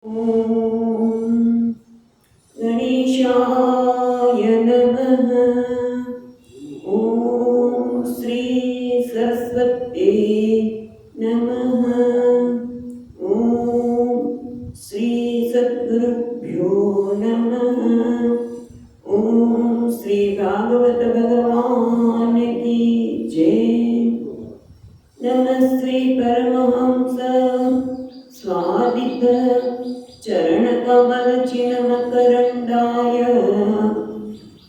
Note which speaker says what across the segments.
Speaker 1: ॐ गणेशाय नमः। ॐ श्री सरस्वती नमः। ॐ श्री सद्गुरुभ्यो नमः। ॐ श्री भागवत भगवान की जय। नमस्ते परमहंस स्वादित चरण कमल चिन्मकरंदाय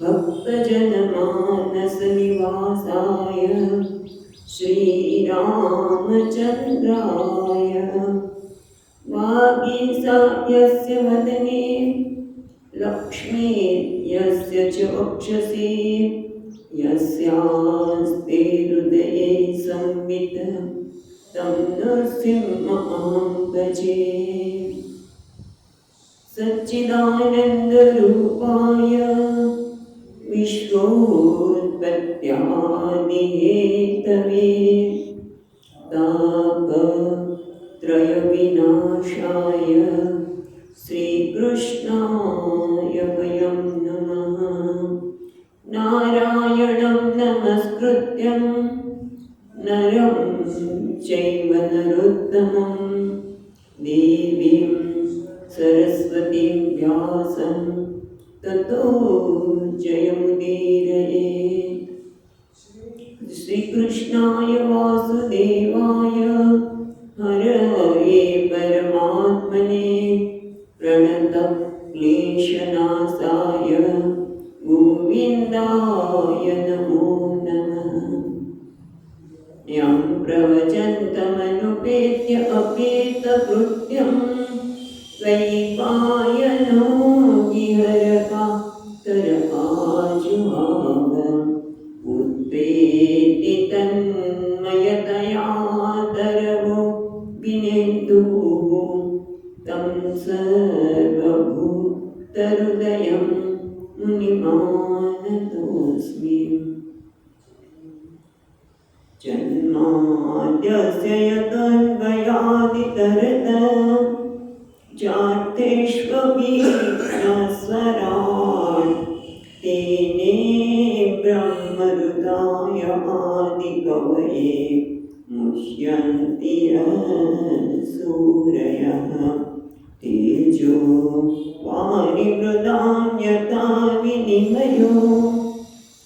Speaker 1: भक्तजन मानस निवासाय श्री रामचंद्राय वागीसायस्य वदने लक्ष्मी यस्य च वक्षसि यस्यास्ते हृदये संवित् तं नृसिंहं भजे। सच्चिदानन्दरूपाय विश्वोत्पत्त्यादिहेतवे तापत्रयविनाशाय श्रीकृष्णाय वयं नमः। नारायणं नमस्कृत्यं नरं चैव नरोत्तमं देवीं सरस्वतीं व्यासं ततो जयमुदीरये। श्रीकृष्णाय वासुदेवाय हरये परमात्मने प्रणतं क्लेशनाशाय गोविन्दाय नमो नमः। यं प्रवचन्तमनुपेत्य अपेतकृत्यं वैपायनो विहरता तरआजुहाव उत्पेति तन्मयतया तरवो विनेन्दुः तं सर्वभूतहृदयं मुनिमानतोऽस्मि। जन्माद्यस्य यतोऽन्वयादितरतः जातेष्वभिघ्नस्वराट् तेने ब्रह्महृदाय आदिकवये मुह्यन्ति सूरयः। तेजो वारिमृदां यथा विनिमयो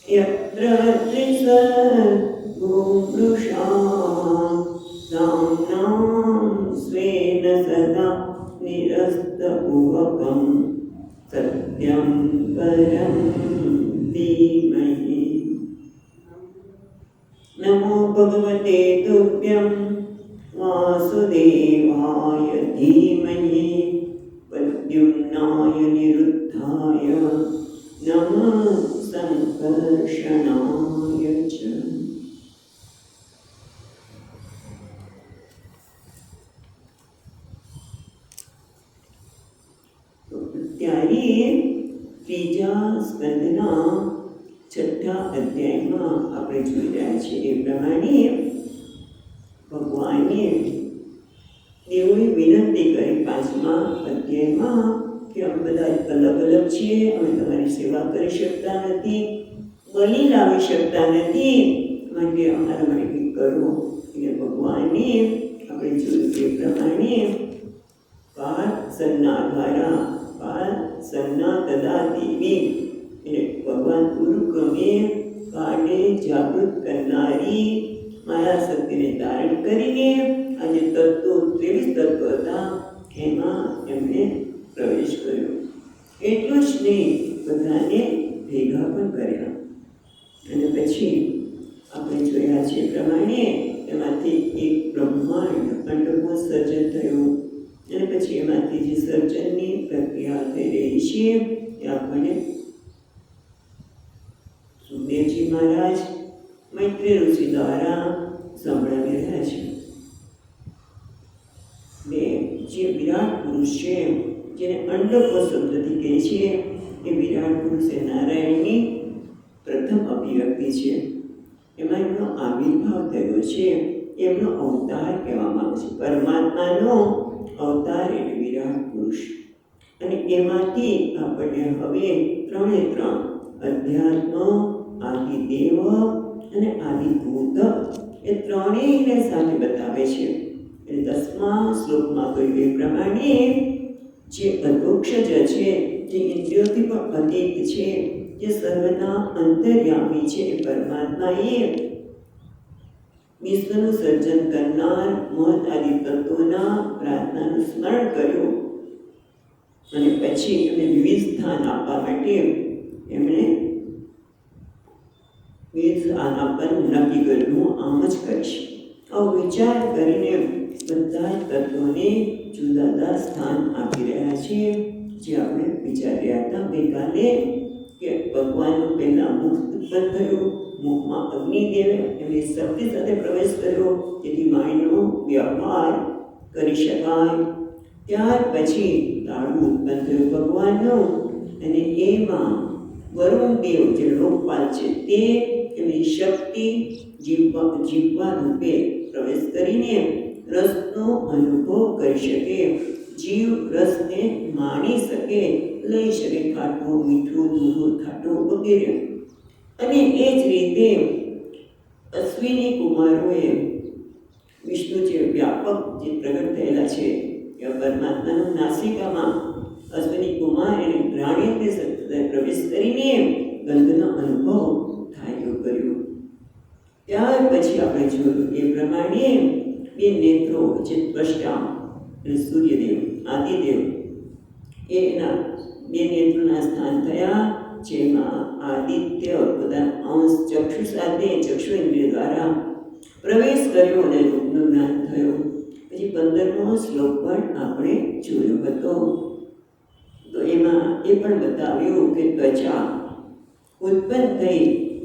Speaker 1: यत्र त्रिसर्गो मृषा साम्नां स्वेन सदा निरस्तकुहकं सत्यं परं धीमहि। नमो भगवते तुभ्यं वासुदेवाय धीमहि प्रद्युम्नाय निरुद्धाय नमः संकर्षणाय च। ત્યારે ત્રીજા સ્કંદના છઠ્ઠા અધ્યાયમાં આપણે જોઈ રહ્યા છીએ એ પ્રમાણે ભગવાને દેવોએ વિનંતી કરી પાંચમા અધ્યાયમાં કે અમે બધા અલગ અલગ છીએ, અમે તમારી સેવા કરી શકતા નથી, બલિ લાવી શકતા નથી, માટે અમારા માટે કંઈક કરો. એટલે ભગવાને આપણે જોયું તે પ્રમાણે પાર્થસના દ્વારા પાર્થસના તદા દેવી એટલે ભગવાન ગુરુક્રમે કાળને જાગૃત કરનારી માયા શક્તિને ધારણ કરીને આજે તત્વો 23 તત્વો હતા એમાં એમણે પ્રવેશ કર્યો. એટલું જ નહીં, બધાને ભેગા પણ કર્યા. અને પછી આપણે જોયા છે પ્રમાણે એમાંથી એક બ્રહ્માંડ અંડકોશ સર્જન થયું. અને પછી એમાંથી જે સર્જનની પ્રક્રિયા થઈ રહી છે એ આપણને સુખદેવજી મહારાજ મૈત્રી ઋષિ દ્વારા સંભળાવી રહ્યા છે. જે વિરાટ પુરુષ છે, જેને અંડકોશ શબ્દથી કહે છે, એ વિરાટ પુરુષ એ નારાયણની પ્રથમ અભિવ્યક્તિ છે. એમાં એમનો આવિર્ભાવ થયો છે, એમનો અવતાર કહેવામાં આવે છે. પરમાત્માનો અવતાર એટલે વિરાટ પુરુષ. એમાંથી આપણને હવે ત્રણે ત્રણ અધ્યાત્મ, આદિદેવ અને આદિભૂત એ ત્રણેયને સાથે બતાવે છે. એટલે 10મા શ્લોકમાં કહ્યું એ પ્રમાણે જે અધોક્ષજ છે, જે ઇન્દ્રિયોથી પણ અતીત છે, જે સર્વના અંતર્યામી છે, એ પરમાત્માએ વિશ્વનું સર્જન કરનાર મહત આદિ તત્વોના પ્રાર્થનાનું સ્મરણ કર્યું અને પછી એમને વિવિધ સ્થાન આપવા માટે એમણે વિવિધ સ્થાન આપવાનું નક્કી કર્યું. હું આમ જ કરીશ. આવો વિચાર કરીને બધા જ તત્વોને જુદા જુદા સ્થાન આપી રહ્યા છીએ. જે આપણે વિચારી રહ્યા હતા ગઈકાલે કે ભગવાનનું પહેલાં મુખ ઉત્પન્ન થયું, મુખમાં અગ્નિદેવે એમની શક્તિ સાથે પ્રવેશ કર્યો જેથી વાણીનો વ્યવહાર કરી શકાય. ત્યાર પછી તાળું ઉત્પન્ન થયું ભગવાનનું અને એમાં વરુણદેવ જે લોકપાલ છે તે એમની શક્તિ જીવવા રૂપે પ્રવેશ કરીને રસનો અનુભવ કરી શકે, જીવ રસને માણી શકે, લઈ શકે, ખાટું મીઠું દૂધું ખાટું વગેરે. અને એ જ રીતે અશ્વિની કુમારોએ વિષ્ણુ જે વ્યાપક જે પ્રગટ થયેલા છે એ પરમાત્માનું નાસિકામાં અશ્વિની કુમાર એને ગ્રાણીય સાથે પ્રવેશ કરીને ગંધનો અનુભવ થાય એવું કર્યું. ત્યાર પછી આપણે જોયું એ પ્રમાણે બે નેત્રો જે દ્રષ્ટા એટલે સૂર્યદેવ, આદિદેવ એના બે નેત્રોના સ્થાન થયા, જેમાં આદિત્ય બધા અંશ ચક્ષુ સાથે ચક્ષુ ઇન્દ્રિય દ્વારા પ્રવેશ કર્યો અને રૂપનું જ્ઞાન થયું. પછી 15મો શ્લોક પણ આપણે જોયો હતો. તો એમાં એ પણ બતાવ્યું કે ત્વચા ઉત્પન્ન થઈ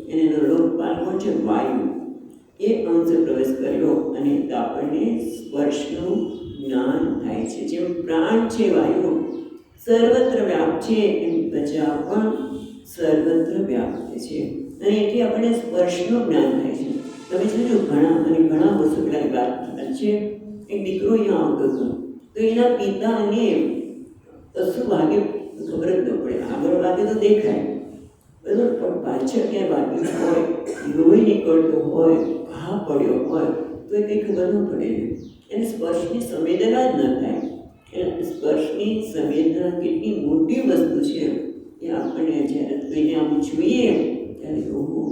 Speaker 1: એનો લોકપાલ કોણ છે? વાયુ. એ અંશ પ્રવેશ કર્યો અને આપણને સ્પર્શનું જ્ઞાન થાય છે. જેમ પ્રાણ છે વાયુ સર્વત્ર વ્યાપ્ત છે, એમ ત્વચા પણ સર્વત્ર વ્યાપ્ત છે અને એથી આપણને સ્પર્શનું જ્ઞાન થાય છે. તમે જોજો ઘણા વર્ષો પહેલાંની વાત છે. એક દીકરો અહીંયા આવતો હતો તો એના પિતાને કશું વાગ્યું ખબર જ ન પડે. આગળ વાગે તો દેખાય બરાબર, પણ પાછળ ક્યાંય વાગ્યું હોય, લોહી નીકળતું હોય, ઘા પડ્યો હોય તો એ કંઈ ખબર ન પડે. એને સ્પર્શની સંવેદના જ ન થાય. એ સ્પર્શની સંવેદના કેટલી મોટી વસ્તુ છે એ આપણને જ્યારે કોઈને આમ જોઈએ ત્યારે ઓહો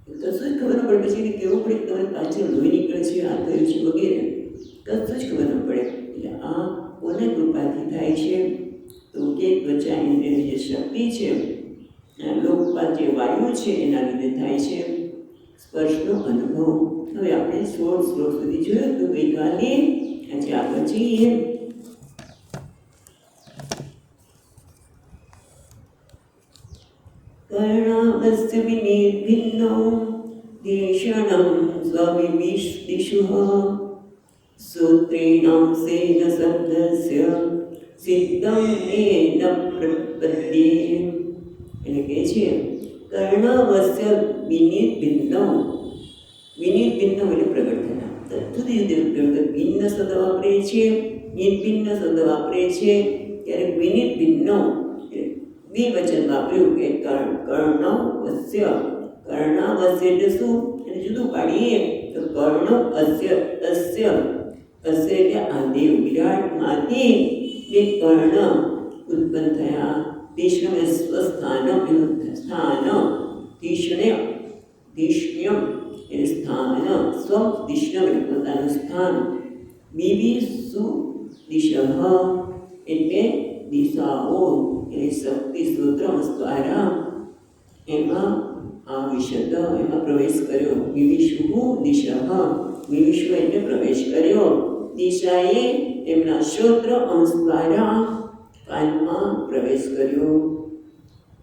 Speaker 1: કશું જ ખબર ન પડે. પછી એને કહેવું પડે કે તમારી પાછળ લોહી નીકળે છે, આ થયું છે વગેરે, કશું જ ખબર ન પડે. એટલે આ કોને કૃપાથી થાય છે? તો કે ત્વચા ઇન્દ્રિયની જે શક્તિ છે, લોકપાલ જે વાયુ છે એના લીધે થાય છે સ્પર્શનો અનુભવ. હવે આપણે 16 શ્લોક સુધી જોયું તો ગઈકાલે. આજે આગળ જઈએ. કર્ણાવસ્ય વિનિર્ભિન્નો દેશણં સ્વવિવિષ્ટિષુઃ સૂત્રેણાં સેન શબ્દસ્ય સિદ્ધં એન પ્રપદ્યે. એટલે કે છે કર્ણાવસ્ય વિનિર્ભિન્નો. વિનિર્ભિન્નો એટલે પ્રગટ થયા. જુદી જુદી પ્રગટ ભિન્ન શબ્દ વાપરે છે, નિર્ભિન્ન શબ્દ વાપરે છે. ત્યારે વિનિર્ભિન્નો દ્વિવચન વાપર્યું કે કર્ણવસ્ય. કર્ણાવસ્ય એટલે શું? એને જુદું પાડીએ તો કર્ણ અસ્ય અસ્ય અસ્ય એટલે આ દેવ વિરાટમાંથી બે કર્ણ ઉત્પન્ન થયા. તીક્ષ્ણ સ્વસ્થાન એનું સ્થાન, તીક્ષ્ણ તીક્ષ્ણ્યમ એટલે સ્થાન, સ્વ તીક્ષ્ણમ એટલે પોતાનું સ્થાન. વિવિષુ દિશઃ એટલે દિશાઓ એટલે શક્તિ સ્ત્રોત્ર દ્વારા એમાં આ વિશદ એમાં પ્રવેશ કર્યો. વિવિષુ દિશઃ, વિવિષુ એટલે પ્રવેશ કર્યો. દિશાએ એમના શ્રોત્ર અંશ દ્વારા કાનમાં પ્રવેશ કર્યો.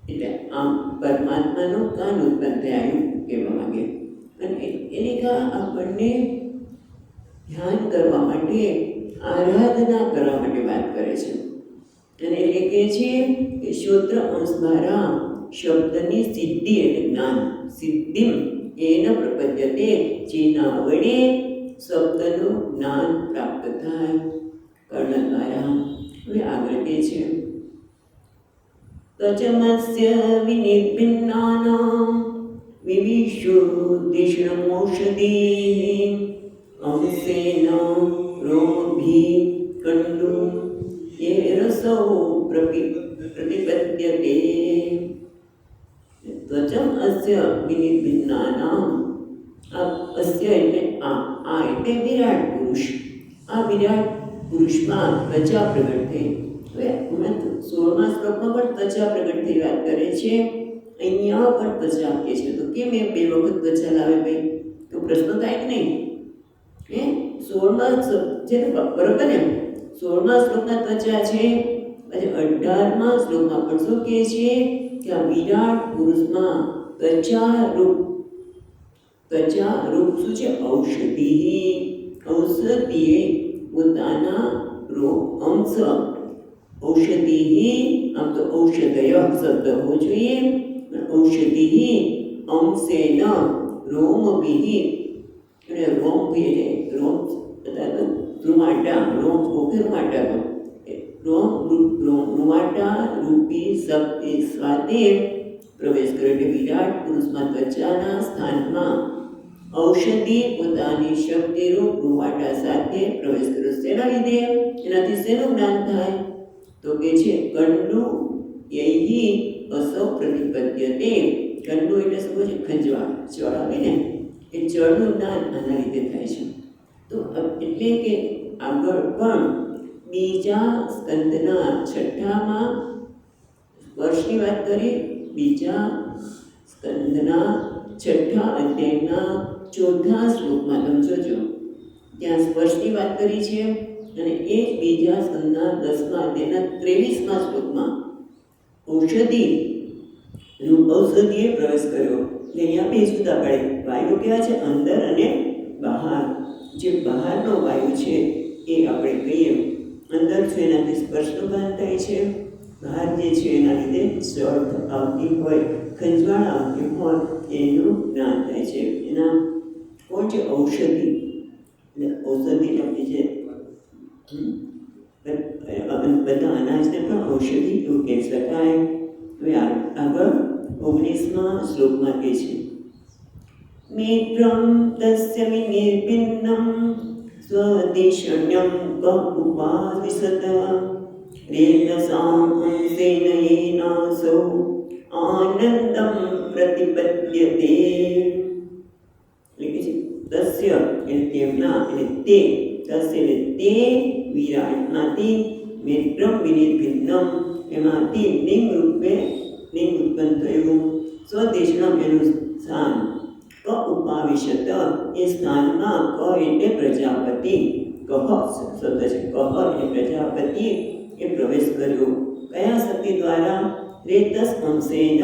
Speaker 1: એટલે આમ પરમાત્માનું કાન ઉત્પન્ન થયા એવું કહેવા માંગે. અને એની આપણને ધ્યાન કરવા માટે, આરાધના કરવા માટે વાત કરે છે. અને એટલે કહે છે કે શ્રોત્ર અંશ દ્વારા શબ્દની સિદ્ધિ એટલે જ્ઞાન, સિદ્ધિ એન પ્રપદ્યતે, જેના વડે શબ્દનું જ્ઞાન પ્રાપ્ત થાય કર્ણ દ્વારા. હવે આગળ કહે છે त्वचमस्य विनिर्भिन्नानां विविशुद्धिष्णमौषधीः अंसेन रोमभिः कण्डुं ये रसौ प्रतिपद्यते त्वचम अस्य विनिर्भिन्नानां अस्य એટલે આ એટલે વિરાટ પુરુષ આ વિરાટ પુરુષમાં ત્વચા પ્રગટ થઈ હવે 16મા શ્લોકમાં પણ ત્વચા પ્રગટ થઈ વાત કરે છે અહીંયા પણ ત્વચા આપે છે તો કેમ એ બે વખત ત્વચા લાવે ભાઈ તો પ્રશ્ન થાય કે નહીં હે 16મા છે ને બરોબર ને 16મા શ્લોકમાં ત્વચા છે અને 18મા શ્લોકમાં પણ શું કહે છે કે આ વિરાટ પુરુષમાં ત્વચા રૂપ શું છે ઔષધિ પોતાના અંશ ઔષધિ આમ તો ઔષધય શબ્દ હોવો જોઈએ ઔષધિ અંશેન રોમભિ અને રોમભિ એટલે રોમ બધા તો રૂમાટા રોમ ઓકે રૂમાટા રૂમાટા રૂપી શબ્દ સ્વાદે પ્રવેશ કરે એટલે વિરાટ પુરુષમાં ત્વચાના સ્થાનમાં ઔષધિ પોતાની શક્તિરૂપ રૂવાટા સાથે પ્રવેશ કર્યો શેના લીધે એનાથી શેનું જ્ઞાન થાય તો કે છે કંડુ યૈહિ અસૌ પ્રતિપદ્યતે કંડુ એટલે શું છે ખંજવાળ ચળ આવે ને એ ચળનું જ્ઞાન આના લીધે થાય છે તો એટલે કે આગળ પણ બીજા સ્કંદના છઠ્ઠામાં સ્પર્શની વાત કરી બીજા સ્કંદના છઠ્ઠા અધ્યાયના ચોથા શ્લોકમાં તમે જોજો ત્યાં સ્પર્શની વાત કરી છે અને એ જ બીજા સ્કંદના 10મા અધ્યાયના 23મા શ્લોકમાં ઔષધિએ પ્રવેશ કર્યો અહીંયા બે જુદા પડે વાયુ કેવા છે અંદર અને બહાર જે બહારનો વાયુ છે એ આપણે કહીએ અંદર છે એનાથી સ્પર્શનું ભાન થાય છે બહાર જે છે એના લીધે ચળ આવતી હોય ખંજવાળ આવતી હોય એનું જ્ઞાન થાય છે એના કોણ છે ઔષધિ એટલે ઔષધિ આપણી છે બધા અનાજને પણ ઔષધિ એવું કહી શકાય હવે આગળ 19મા શ્લોકમાં કહે છે મિત્રમ તસ્ય વિનિર્ભિન્નમ સ્વદેશણ્યમ ક ઉપાવિશત રેતસાં અંશેન યેનાસૌ આનંદમ પ્રતિપદ્યતે એટલે તસ્ય એટલે તેમના એટલે તે તસ્ય એટલે તે વિરાટમાંથી મિત્રમ વિનિર્ભિન્નમ એમાંથી લિંગ રૂપે લિંગ ઉત્પન્ન થયું સ્વદેશણમ એનું સ્થાન ક ઉપાવિશત એ સ્થાનમાં ક એટલે પ્રજાપતિ કહ શબ્દ છે કહ એટલે પ્રજાપતિ એ પ્રવેશ કર્યો કયા શક્તિ દ્વારા રેતસ અંશેન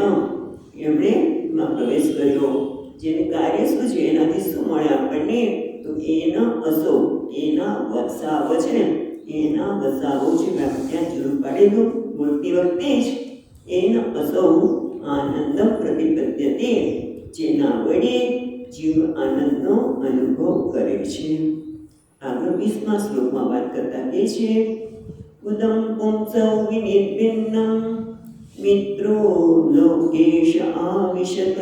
Speaker 1: એમણે એમાં પ્રવેશ કર્યો જેનું કાર્ય શું છે એનાથી શું મળે આપણને તો એના અસો એના વસાવો છે ને એના વસાવો છે ત્યાં જરૂર પાડેલું બોલતી વખતે જ એના અસો આનંદ પ્રતિપદ્યતે જેના વડે જીવ આનંદનો અનુભવ કરે છે આગળ 20મા શ્લોકમાં વાત કરતા કહે છે ઉદમ પુંસૌ વિનિર્ભિન્નમ મિત્રો લોકેશ આવિશત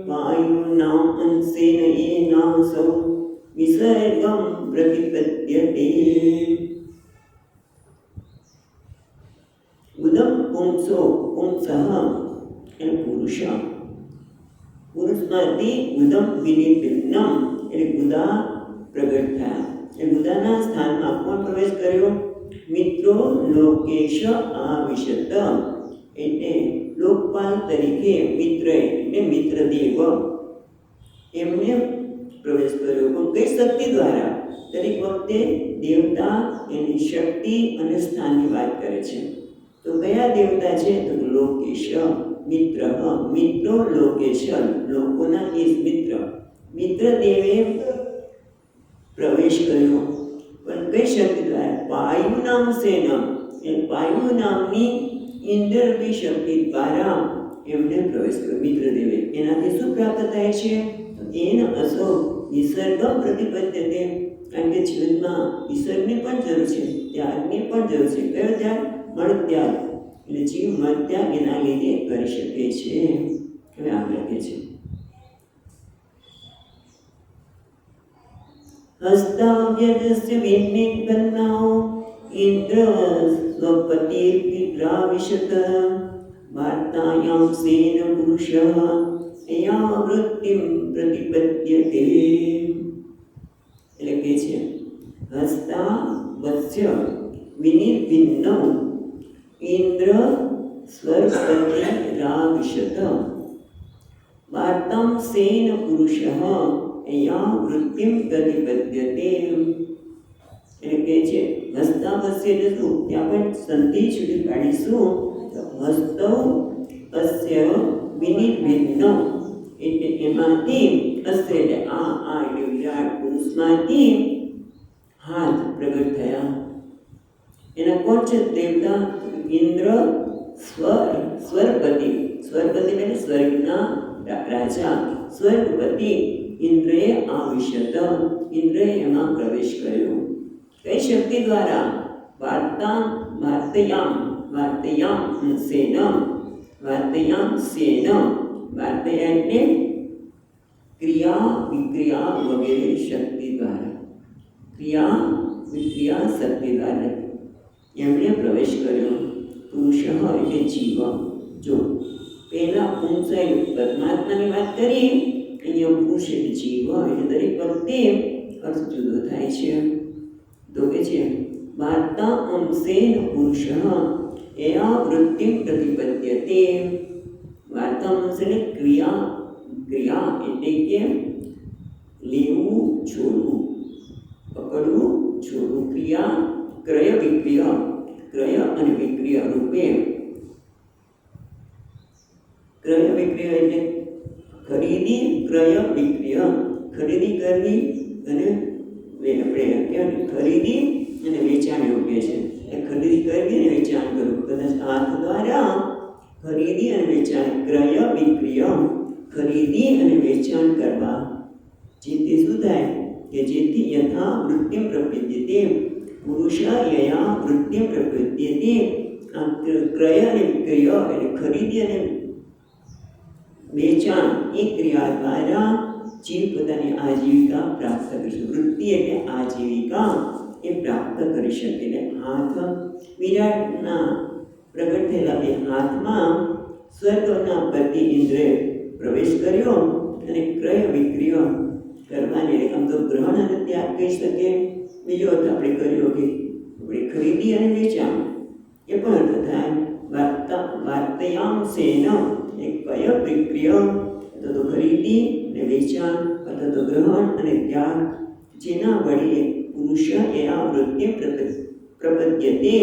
Speaker 1: વાયુના અંશેન યેનાસૌ વિસર્ગમ પ્રતિપદ્યતે ઉદમ પુંસો પુંસઃ એટલે પુરુષમાંથી ઉદમ વિનિર્ભિન્નમ એટલે ગુદા પ્રગટ થયા એ ગુદાના સ્થાનમાં કોણ પ્રવેશ કર્યો મિત્રો લોકેશ આવિશત એટલે લોકપાલ તરીકે મિત્ર એટલે મિત્રદેવ એમને પ્રવેશ કર્યો પણ કઈ શક્તિ દ્વારા દરેક વખતે દેવતા એની શક્તિ અને સ્થાનની વાત કરે છે તો કયા દેવતા છે તો લોકેશ મિત્ર મિત્રો લોકેશ લોકોના એ મિત્ર મિત્રદેવે પ્રવેશ કર્યો પણ કઈ શક્તિ દ્વારા વાયુ નામ સેન એ વાયુ નામની ઇન્દ્રરૂપી શક્તિ દ્વારા એમને પ્રવેશ કર્યો મિત્રદેવે એનાથી શું પ્રાપ્ત થાય છે એના અસો વિસર્ગમ પ્રતિપદ્યતે કારણ કે જીવનમાં વિસર્ગની પણ જરૂર છે ત્યાગની પણ જરૂર છે કયો ત્યાગ મળ ત્યાગ એટલે જીવ મધ્યાગ એના લીધે કરી શકે છે. હવે આમ લખે છે હસ્તાવ્યદસ્ય વિનિર્ગન્નૌ ઇન્દ્ર સ્વપતિર્વિદ્રાવિશત વાર્તાયામ સેન પુરુષઃ યા વૃત્તિમ પ્રતિપદ્યતે. એટલે કે છે હસ્તાવસ્ય વિનિર્ભિન્નૌ ઇન્દ્ર સ્વર્ગપતિરાવિશત વાર્તામ સેન પુરુષઃ યા વૃત્તિમ પ્રતિપદ્યતે. એટલે કે છે હસ્તાવસ્ય એટલે શું? ત્યાં પણ સંધિ છૂટી પાડીશું. હસ્તૌ અસ્ય વિનિર્ભિન્નૌ એટલે એમાંથી અસ્ય એટલે આ એટલે વિરાટ પુરુષમાંથી હાથ પ્રગટ થયા. એના કોણ છે દેવતા? ઇન્દ્ર સ્વર્ગપતિ. સ્વર્ગપતિ એટલે સ્વર્ગના રાજા. સ્વર્ગપતિ ઇન્દ્રએ આવિશત. ઇન્દ્રએ એમાં પ્રવેશ કર્યો. કઈ શક્તિ દ્વારા? વાર્તાયામ સેનમ. વાર્તાયામ સેનમ. વાર્તયા એટલે ક્રિયા વિક્રિયા વગેરે શક્તિ દ્વારા. ક્રિયા વિક્રિયા શક્તિ દ્વારા એમણે પ્રવેશ કર્યો. પુરુષ એટલે જીવ. જો પહેલા પુંસ પરમાત્માની વાત કરીએ, અહીંયા પુરુષ એટલે જીવ. એટલે દરેક વખતે અર્થ જુદો થાય છે. તો કે છે વાર્તા અંશેન પુરુષ એયા વૃત્તિમ પ્રતિપદ્યતે. વાર્તા અંશ એટલે ક્રિયા એટલે કે લેવું છોડવું, પકડવું છોડવું. ક્રિયા ક્રય વિક્રિયા, ક્રય અને વિક્રિયા રૂપે. ક્રય વિક્રિયા એટલે ખરીદી, ક્રય વિક્રિયા ખરીદી કરવી અને ખરીદી અને વેચાણ યોગ્ય છે. ખરીદી કરવી અને વેચાણ કરવું. કદાચ હાથ દ્વારા ખરીદી અને વેચાણ, ક્રય વિક્રિયા ખરીદી અને વેચાણ કરવા. જેથી શું થાય કે જેથી યથા વૃત્તિમ પ્રપદ્યતે પુરુષ યયા વૃત્તિમ પ્રપદ્યતે. આ ક્રય અને વિક્રિયા એટલે ખરીદી અને વેચાણ એ ક્રિયા દ્વારા જીવ પોતાની આજીવિકા પ્રાપ્ત કરશે. વૃત્તિ એટલે આજીવિકા એ પ્રાપ્ત કરી શકે. એટલે હાથ વિરાટના પ્રગટ થયેલા એ હાથમાં સ્વર્ગના પતિ ઇન્દ્રે પ્રવેશ કર્યો અને ક્રય વિક્રિયા કરવાની. આમ તો ગ્રહણ અને ત્યાગ કહી શકે. બીજો અર્થ આપણે કર્યો કે આપણે ખરીદી અને વેચાણ એ પણ અર્થ થાય. વાર્તાયામ સેન એ કય વિક્રિયા અથવા તો ખરીદી અને વેચાણ અથવા તો ગ્રહણ અને ત્યાગ જેના વડે પુરુષ એ આ વૃત્તિ પ્રપદ્યતે.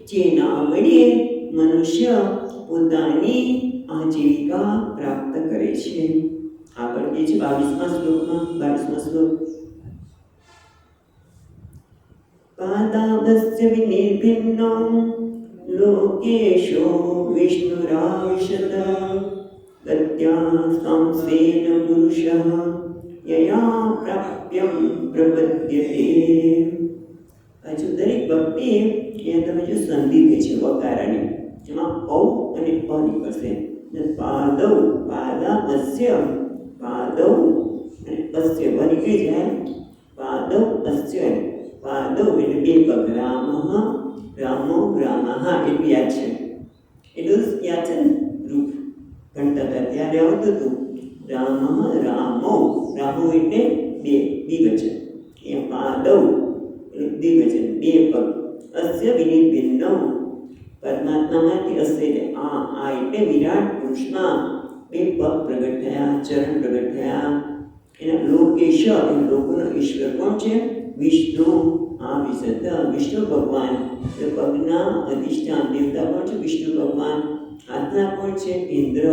Speaker 1: જેના વડે મનુષ્ય પોતાની આજીવિકા પ્રાપ્ત કરે છે. આગળ કે છે 22મા શ્લોક. પાદાવસ્ય વિનિર્ભિન્નૌ લોકેશો વિષ્ણુરાવિશત ગત્યા સંસેન પુરુષઃ યયા પ્રાપ્યમ પ્રપદ્યતે. હજુ દરેક ભક્તિ અહીંયા તમે જો સંધિ થઈ છે વકારાની, જેમાં ઔ અને અ નીકળશે. પાદૌ પાદાવસ્ય પાદૌ અને અસ્ય વ નીકળી જાય. પાદૌ અસ્ય પાદૌ એટલે બે પગ. રામો રામઃ એટલું યાદ છે. એટલું યાદ છે ને રૂપ ભણતા હતા ત્યારે આવતું હતું. રામો એટલે બે દ્વિવચન. એ પાદૌ એટલે દ્વિવચન બે પગ. અસ્ય વિનિર્ભિન્નૌ પરમાત્મામાંથી અસ્ય એટલે આ એટલે વિરાટ પુરુષના બે પગ પ્રગટ થયા, ચરણ પ્રગટ થયા. એના લોકેશ એટલે લોકોનો ઈશ્વર કોણ છે? વિષ્ણુ આવિશત. વિષ્ણુ ભગવાન પગના અધિષ્ઠાન દેવતા કોણ છે? વિષ્ણુ ભગવાન. હાથના કોણ છે? ઇન્દ્ર.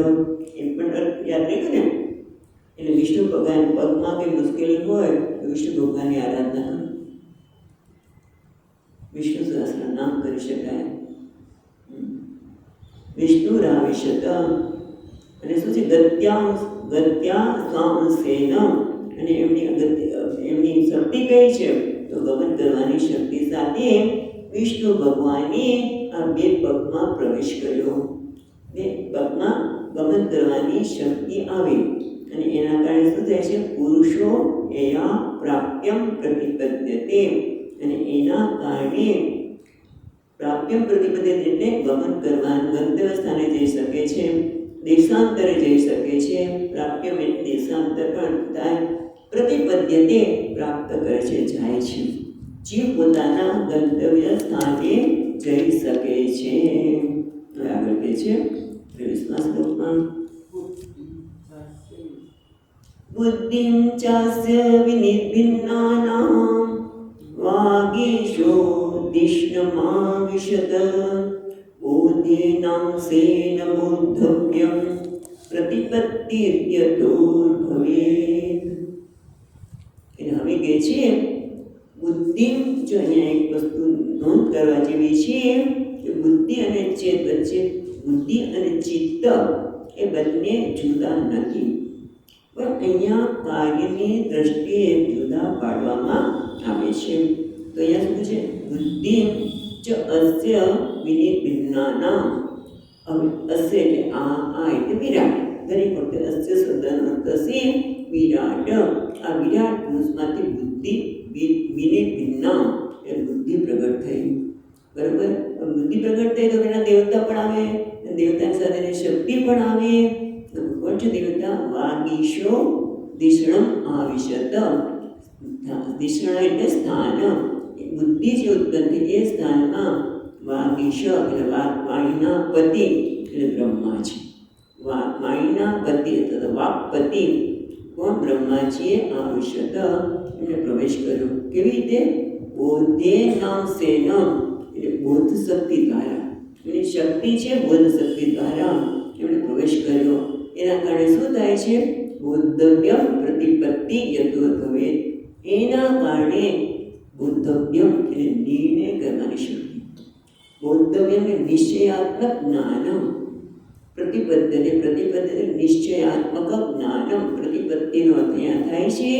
Speaker 1: એ પણ યાદ રાખ્યું ને. એટલે વિષ્ણુ ભગવાન પગમાં કંઈ મુશ્કેલી હોય તો વિષ્ણુ ભગવાનની આરાધના કરો. વિષ્ણુ સહસ્ર નામ કરી શકાય. વિષ્ણુ રાવિશત અને શું છે? ગત્યા સંસેન અને એમની શક્તિ કઈ છે? તો ગમન કરવાની શક્તિ સાથે વિષ્ણુ ભગવાને આ બે પગમાં પ્રવેશ કર્યો. બે પગમાં ગમન કરવાની શક્તિ આવી અને એના કારણે શું થાય છે? પુરુષો એયા પ્રાપ્યમ પ્રતિપદ્યતે, અને એના કારણે પ્રાપ્યમ પ્રતિપદ્યતે એટલે ગમન કરવાનું, ગંતવ્ય સ્થાને જઈ શકે છે, દેશાંતરે જઈ શકે છે. પ્રાપ્યમ એટલે દેશાંતર પણ થાય, પ્રતિપદ્યતે પ્રાપ્ત કરે છે, જાય છે. જીવ પોતાના ગંતવ્ય સ્થાને જઈ શકે છે. આગળ કહે છે 23મા શ્લોકમાં, બુદ્ધિં ચાસ્ય વિનિર્ભિન્નાનાં વાગીશો દિષ્ણમાવિશત બોધેનાં સેન બોદ્ધવ્યં પ્રતિપત્તિર્યતો ભવેત. એટલે હવે કહે છે બુદ્ધિ, જો અહીંયા એક વસ્તુ નોંધ કરવા જેવી છે કે બુદ્ધિ અને ચેત વચ્ચે, બુદ્ધિ અને ચિત્ત એ બંને જુદા નથી, પણ અહીંયા કાર્યની દ્રષ્ટિએ જુદા પાડવામાં આવે છે. તો અહીંયા શું છે? બુદ્ધિ ચ અસ્ય વિનિર્ભિન્નાનાં. હવે અસ્ય એટલે આ એટલે વિરાટ. દરેક વખતે અસ્ય શબ્દનો અર્થ છે વિરાટ. આ વિરાટ પુરુષમાંથી બુદ્ધિ વિનિર્ભિન્ના એ બુદ્ધિ પ્રગટ થઈ. બરાબર? બુદ્ધિ પ્રગટ થઈ તો એના દેવતા પણ આવે, દેવતાની સાથે શક્તિ પણ આવે. કોણ છે દેવતા? વાગીશો દિષણમ આવિશત. દિષણ એટલે સ્થાન. બુદ્ધિ જે ઉત્પન્ન થઈ એ સ્થાનમાં વાગીશ એટલે વાણીના પતિ એટલે બ્રહ્મા છે. વાણીના પતિ અથવા વાક્પતિ કોણ? બ્રહ્માજીએ આવિશત એટલે પ્રવેશ કર્યો. કેવી રીતે? બોધે નામ સેન એટલે બોધ શક્તિ દ્વારા, એની શક્તિ છે બોધ શક્તિ દ્વારા એમણે પ્રવેશ કર્યો. એના કારણે શું થાય છે? બોદ્ધવ્યમ પ્રતિપત્તિ યતો ભવેત. એના કારણે બોદ્ધવ્યમ એટલે નિર્ણય કરવાની શક્તિ, બોદ્ધવ્યમ એટલે નિશ્ચયાત્મક જ્ઞાન, પ્રતિપત્તિ નિશ્ચયાત્મક જ્ઞાન. પ્રતિપત્તિનો અર્થ અહીંયા થાય છે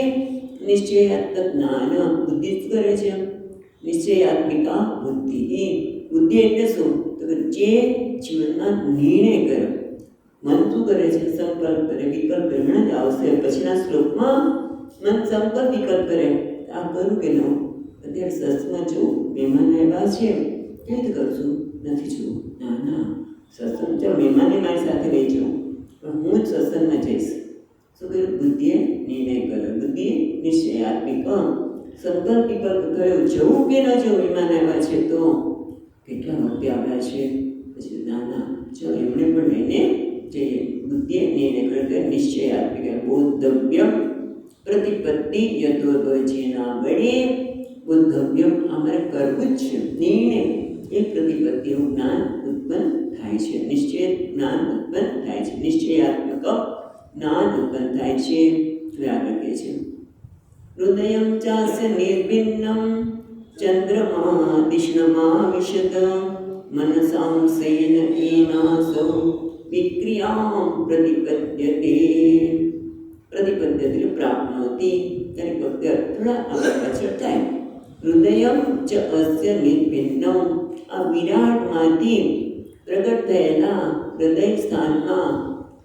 Speaker 1: નિશ્ચયાત્મક જ્ઞાન. બુદ્ધિ શું કરે છે? નિશ્ચયાત્મિકા બુદ્ધિ. બુદ્ધિ એટલે શું? તો જે જીવનમાં નિર્ણય કરે. મન શું કરે છે? સંકલ્પ કરે, વિકલ્પ કરે. હમણાં જ આવશે પછીના શ્લોકમાં મન સંકલ્પ વિકલ્પ કરે, આ કરું કે ન. અત્યારે સત્સંગમાં જો મહેમાન આવ્યા છે, કેવી રીતે કરશું? નથી જોવું. ના સત્સંગ ચાલો મહેમાનને મારી સાથે લઈ જાઉં, પણ હું જ સત્સંગમાં જઈશ. શું કર્યું? બુદ્ધિએ નિર્ણય કર્યો. બુદ્ધિએ નિશ્ચયાત્મિક સંકલ્પ વિકલ્પ કર્યો, જવું કે ન જવું. મહેમાન આવ્યા છે તો કેટલા વખતે આવ્યા છે, પછી ના જો એમણે પણ લઈને જઈએ. બુદ્ધિએ નિર્ણય કર્યો. નિશ્ચયાત્મિક બોદ્ધવ્યમ પ્રતિપત્તિ યતો. જેના વડે બોદ્ધવ્યમ અમારે કરવું જ છે નિર્ણય, એ પ્રતિપત્તિનું જ્ઞાન ઉત્પન્ન થાય છે. નિશ્ચય જ્ઞાન ઉત્પન્ન થાય છે. નિશ્ચયાત્મક જ્ઞાન ઉત્પન્ન થાય છે. આગળ કહે છે હૃદયં ચાસ્ય નિર્ભિન્નમ ચંદ્રમા દિષ્ણમાવિશત મનસાં સેન એનાસો વિક્રિયાં પ્રતિપદ્યતે. પ્રતિપદ્યતે પ્રાપ્નોતિ. દરેક વખતે થોડા આગળ પાછળ થાય. હૃદયં ચ અસ્ય નિર્ભિન્નમ. આ વિરાટમાંથી પ્રગટ થયેલા હૃદય સ્થાનમાં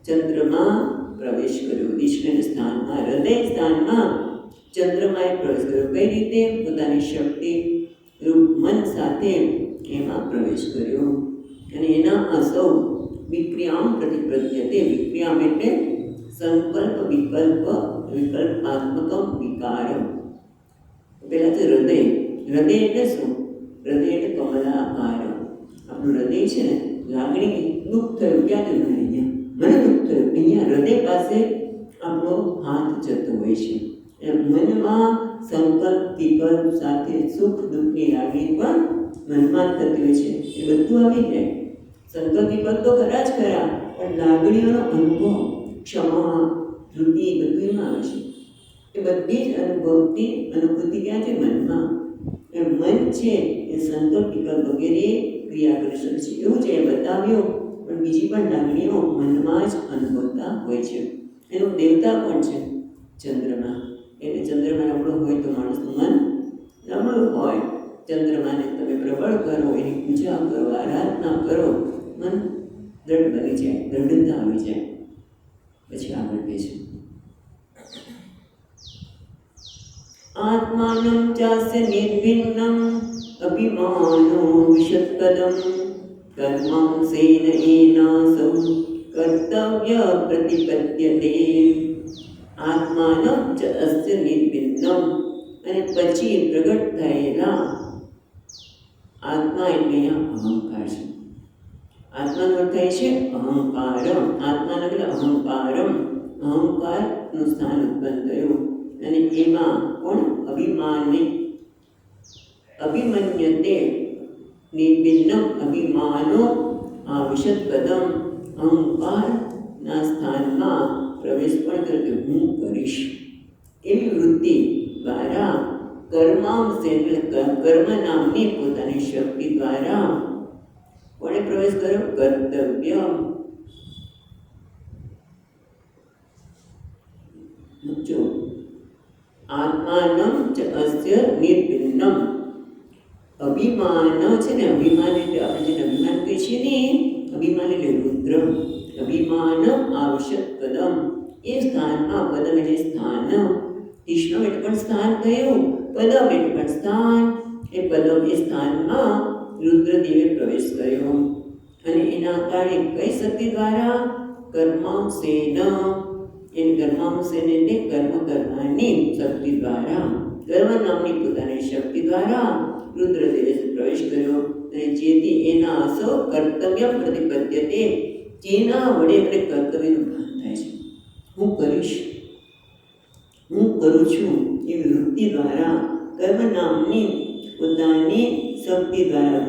Speaker 1: ચંદ્રમા પ્રવેશ કર્યો. દિષ્ણ સ્થાનમાં, હૃદય સ્થાનમાં ચંદ્રમાએ પ્રવેશ કર્યો. કઈ રીતે? પોતાની શક્તિ રૂપ મન સાથે એમાં પ્રવેશ કર્યો. અને એના અસૌ વિક્રિયામ પ્રતિપદ્યતે. વિક્રિયામ એટલે સંકલ્પ વિકલ્પાત્મક વિકાર. પહેલાં તો હૃદય. હૃદય એટલે શું? હૃદય એટલે કમલાકાર. આપણું હૃદય છે ને, લાગણી દુઃખ થયું, ક્યાં થયું? અહીંયા મને દુઃખ થયું, અહીંયા હૃદય પાસે આપણો હાથ જતો હોય છે. મનમાં સંકલ્પ વિકલ્પ સાથે સુખ દુઃખની લાગણી પણ મનમાં થતી હોય છે. એ બધું આવી જાય. સંકલ્પ વિકલ્પ તો ખરા જ ખરા, પણ લાગણીઓનો અનુભવ, ક્ષમા, ધૃતિ બધું એમાં આવે છે. એ બધી જ અનુભૂતિ ક્યાં છે? મનમાં. એ મન છે એ સંકલ્પ વિકલ્પ વગેરે ક્રિયા કરી શકે છે. એવું છે એ બતાવ્યું, પણ બીજી પણ લાગણીઓ મનમાં જ અનુભવતા હોય છે. એનું દેવતા કોણ છે? ચંદ્રમા. એટલે ચંદ્રમા નબળો હોય તો માણસનું મન નબળું હોય, ચંદ્રમાને તમે પ્રબળ કરો, એની પૂજા કરો, આરાધના કરો, મન દ્રઢ બની જાય, દ્રઢતા આવી જાય. પછી આગળ કહે છે આત્માનં ચાસ્ય નિર્ભિન્નમ અભિમાનો વિશત્પદમ કર્માંસેન એનાસૌ કર્તવ્ય પ્રતિપદ્યતે. આત્માનં ચ અસ્ય નિર્ભિન્નમ, અને પછી પ્રગટ થયેલા આત્મા એટલે અહીંયા અહંકાર છે. આત્માનો અર્થ થાય છે અહંકારમ. આત્માનો એટલે અહંકારમ, અહંકારનું સ્થાન ઉત્પન્ન થયું. અને એમાં કોણ? અભિમાની અભિમન્યતે નિર્ભિન્નમ અભિમાનો આવિશત્પદમ. અહંકારના સ્થાનમાં પ્રવેશ પણ કરે કે હું કરીશ એવી વૃત્તિ દ્વારા કર્માંશે કર્મ નામની પોતાની શક્તિ દ્વારા કોણે પ્રવેશ કર્યો? કર્તવ્ય. જો આત્માનં ચ અસ્ય નિર્ભિન્નમ, અભિમાન છે ને, અભિમાન એટલે આપણે જેને અભિમાન કહીએ છીએ ને, અભિમાન એટલે રુદ્ર. અભિમાન આવશ્યક પદમ, એ સ્થાનમાં, પદમ એટલે સ્થાન, તિષ્ણમ એટલે પણ સ્થાન થયું, પદમ એટલે પણ સ્થાન. એ પદમ એ સ્થાનમાં રુદ્રદેવે પ્રવેશ કર્યો. અને એના કારણે કઈ શક્તિ દ્વારા? કર્માંસેન. એની કર્માંસેન એટલે કર્મ કરવાની શક્તિ દ્વારા, કર્મ નામની પોતાની શક્તિ દ્વારા રુદ્રદેવે પ્રવેશ કર્યો. અને જેથી એના અસૌ કર્તવ્ય પ્રતિપદ્યતે, જેના વડે આપણે કર્તવ્યનું ભાન થાય છે. હું કરીશ, હું કરું છું એવી વૃત્તિ દ્વારા કર્મ નામની પોતાની શક્તિ દ્વારા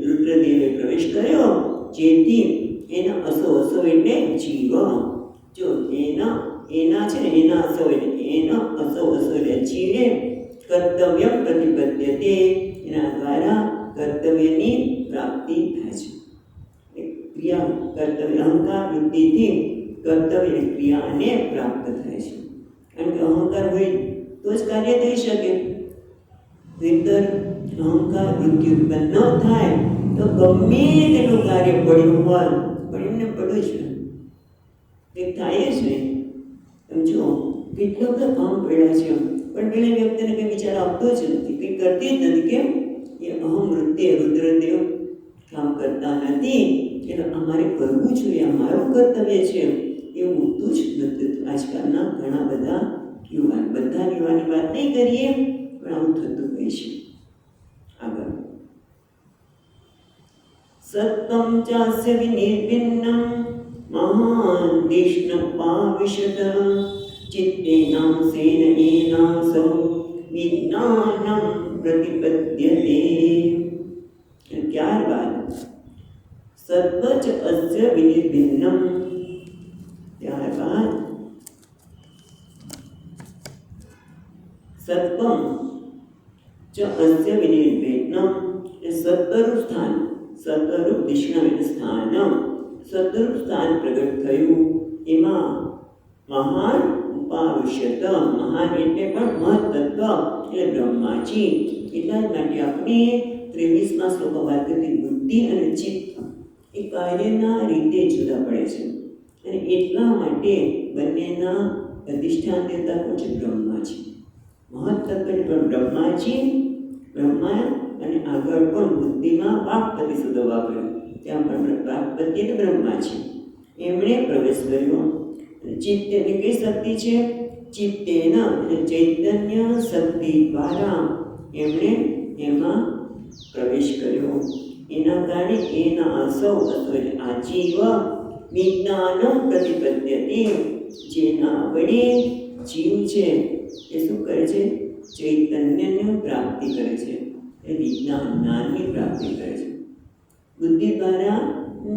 Speaker 1: રુદ્રદેવે પ્રવેશ કર્યો. જેથી એના અસો એટલે જીવ. જો એના છે ને, એના અસો એટલે એના અસો એટલે જીવે કર્તવ્ય પ્રતિપદ્યતે, એના દ્વારા કર્તવ્યની પ્રાપ્તિ થાય છે. ક્રિયા કર્તવ્ય અહંકાર વૃત્તિથી કર્તવ્ય ક્રિયાને પ્રાપ્ત થાય છે. કારણ કે અહંકાર હોય તો જ કાર્ય થઈ શકે. નહીંતર અહંકાર વૃત્તિ ઉત્પન્ન ન થાય તો ગમે તેટલું કાર્ય પડ્યું હોય પણ એમને પડ્યું છે, કંઈક થાય જ નહીં. સમજો કેટલા બધા કામ પડ્યા છે પણ પેલા વ્યક્તિને કંઈ વિચાર આવતો જ નથી, કંઈ કરતી જ નથી. કેમ? એ અહમ વૃત્તિ રુદ્રદેવ કામ કરતા નથી. એટલે અમારે કરવું જોઈએ, અમારું કર્તવ્ય છે એવું હોતું જ નથી. આજકાલના ઘણા બધા યુવાન, બધા યુવાની વાત નહીં કરીએ પણ આવું થતું હોય છે. આગળ સત્વમ ચાસ્ય વિનિર્ભિન્નમ મહાન કૃષ્ણ પાવિશત ચિત્તેનાં સેન એનાસૌ વિજ્ઞાનમ પ્રતિપદ્યતે. ત્યારબાદ સત્વ ચ અસ્ય વિનિર્ભિન્નમ, ત્યારબાદ સત્વમ ચ અસ્ય વિનિર્ભિન્નમ, એ સત્વરૂપ સ્થાન, સત્વરૂપ દિશના સ્થાન, સત્વરૂપ સ્થાન પ્રગટ થયું. એમાં મહાન ઉપાવિશ્યત, મહાન એટલે પણ મહત્તત્વ એટલે બ્રહ્માજી. એટલા જ માટે આપણે 23મા શ્લોકમાં વાત કરતી બુદ્ધિ અને ચિત્ત એ કાર્યના રીતે જુદા પડે છે. અને એટલા માટે બંનેના અધિષ્ઠાન દેવતા કોણ છે? બ્રહ્માજી. મહત્તત્વ પણ બ્રહ્માજી, બ્રહ્મા. અને આગળ પણ બુદ્ધિમાં વાક્પતિ શબ્દ વાપર્યો, ત્યાં પણ વાક્પતિ એટલે બ્રહ્માજી. એમણે પ્રવેશ કર્યો. ચિત્ત એટલે કઈ શક્તિ છે? ચિત્તેના એટલે ચૈતન્ય શક્તિ દ્વારા એમણે એમાં પ્રવેશ કર્યો. એના કારણે એના અસૌ એટલે આજીવ વિજ્ઞાનમ પ્રતિપદ્યતે, જેના વડે જીવ છે એ શું કરે છે? ચૈતન્યની પ્રાપ્તિ કરે છે, એ વિજ્ઞાન જ્ઞાનની પ્રાપ્તિ કરે છે. બુદ્ધિ દ્વારા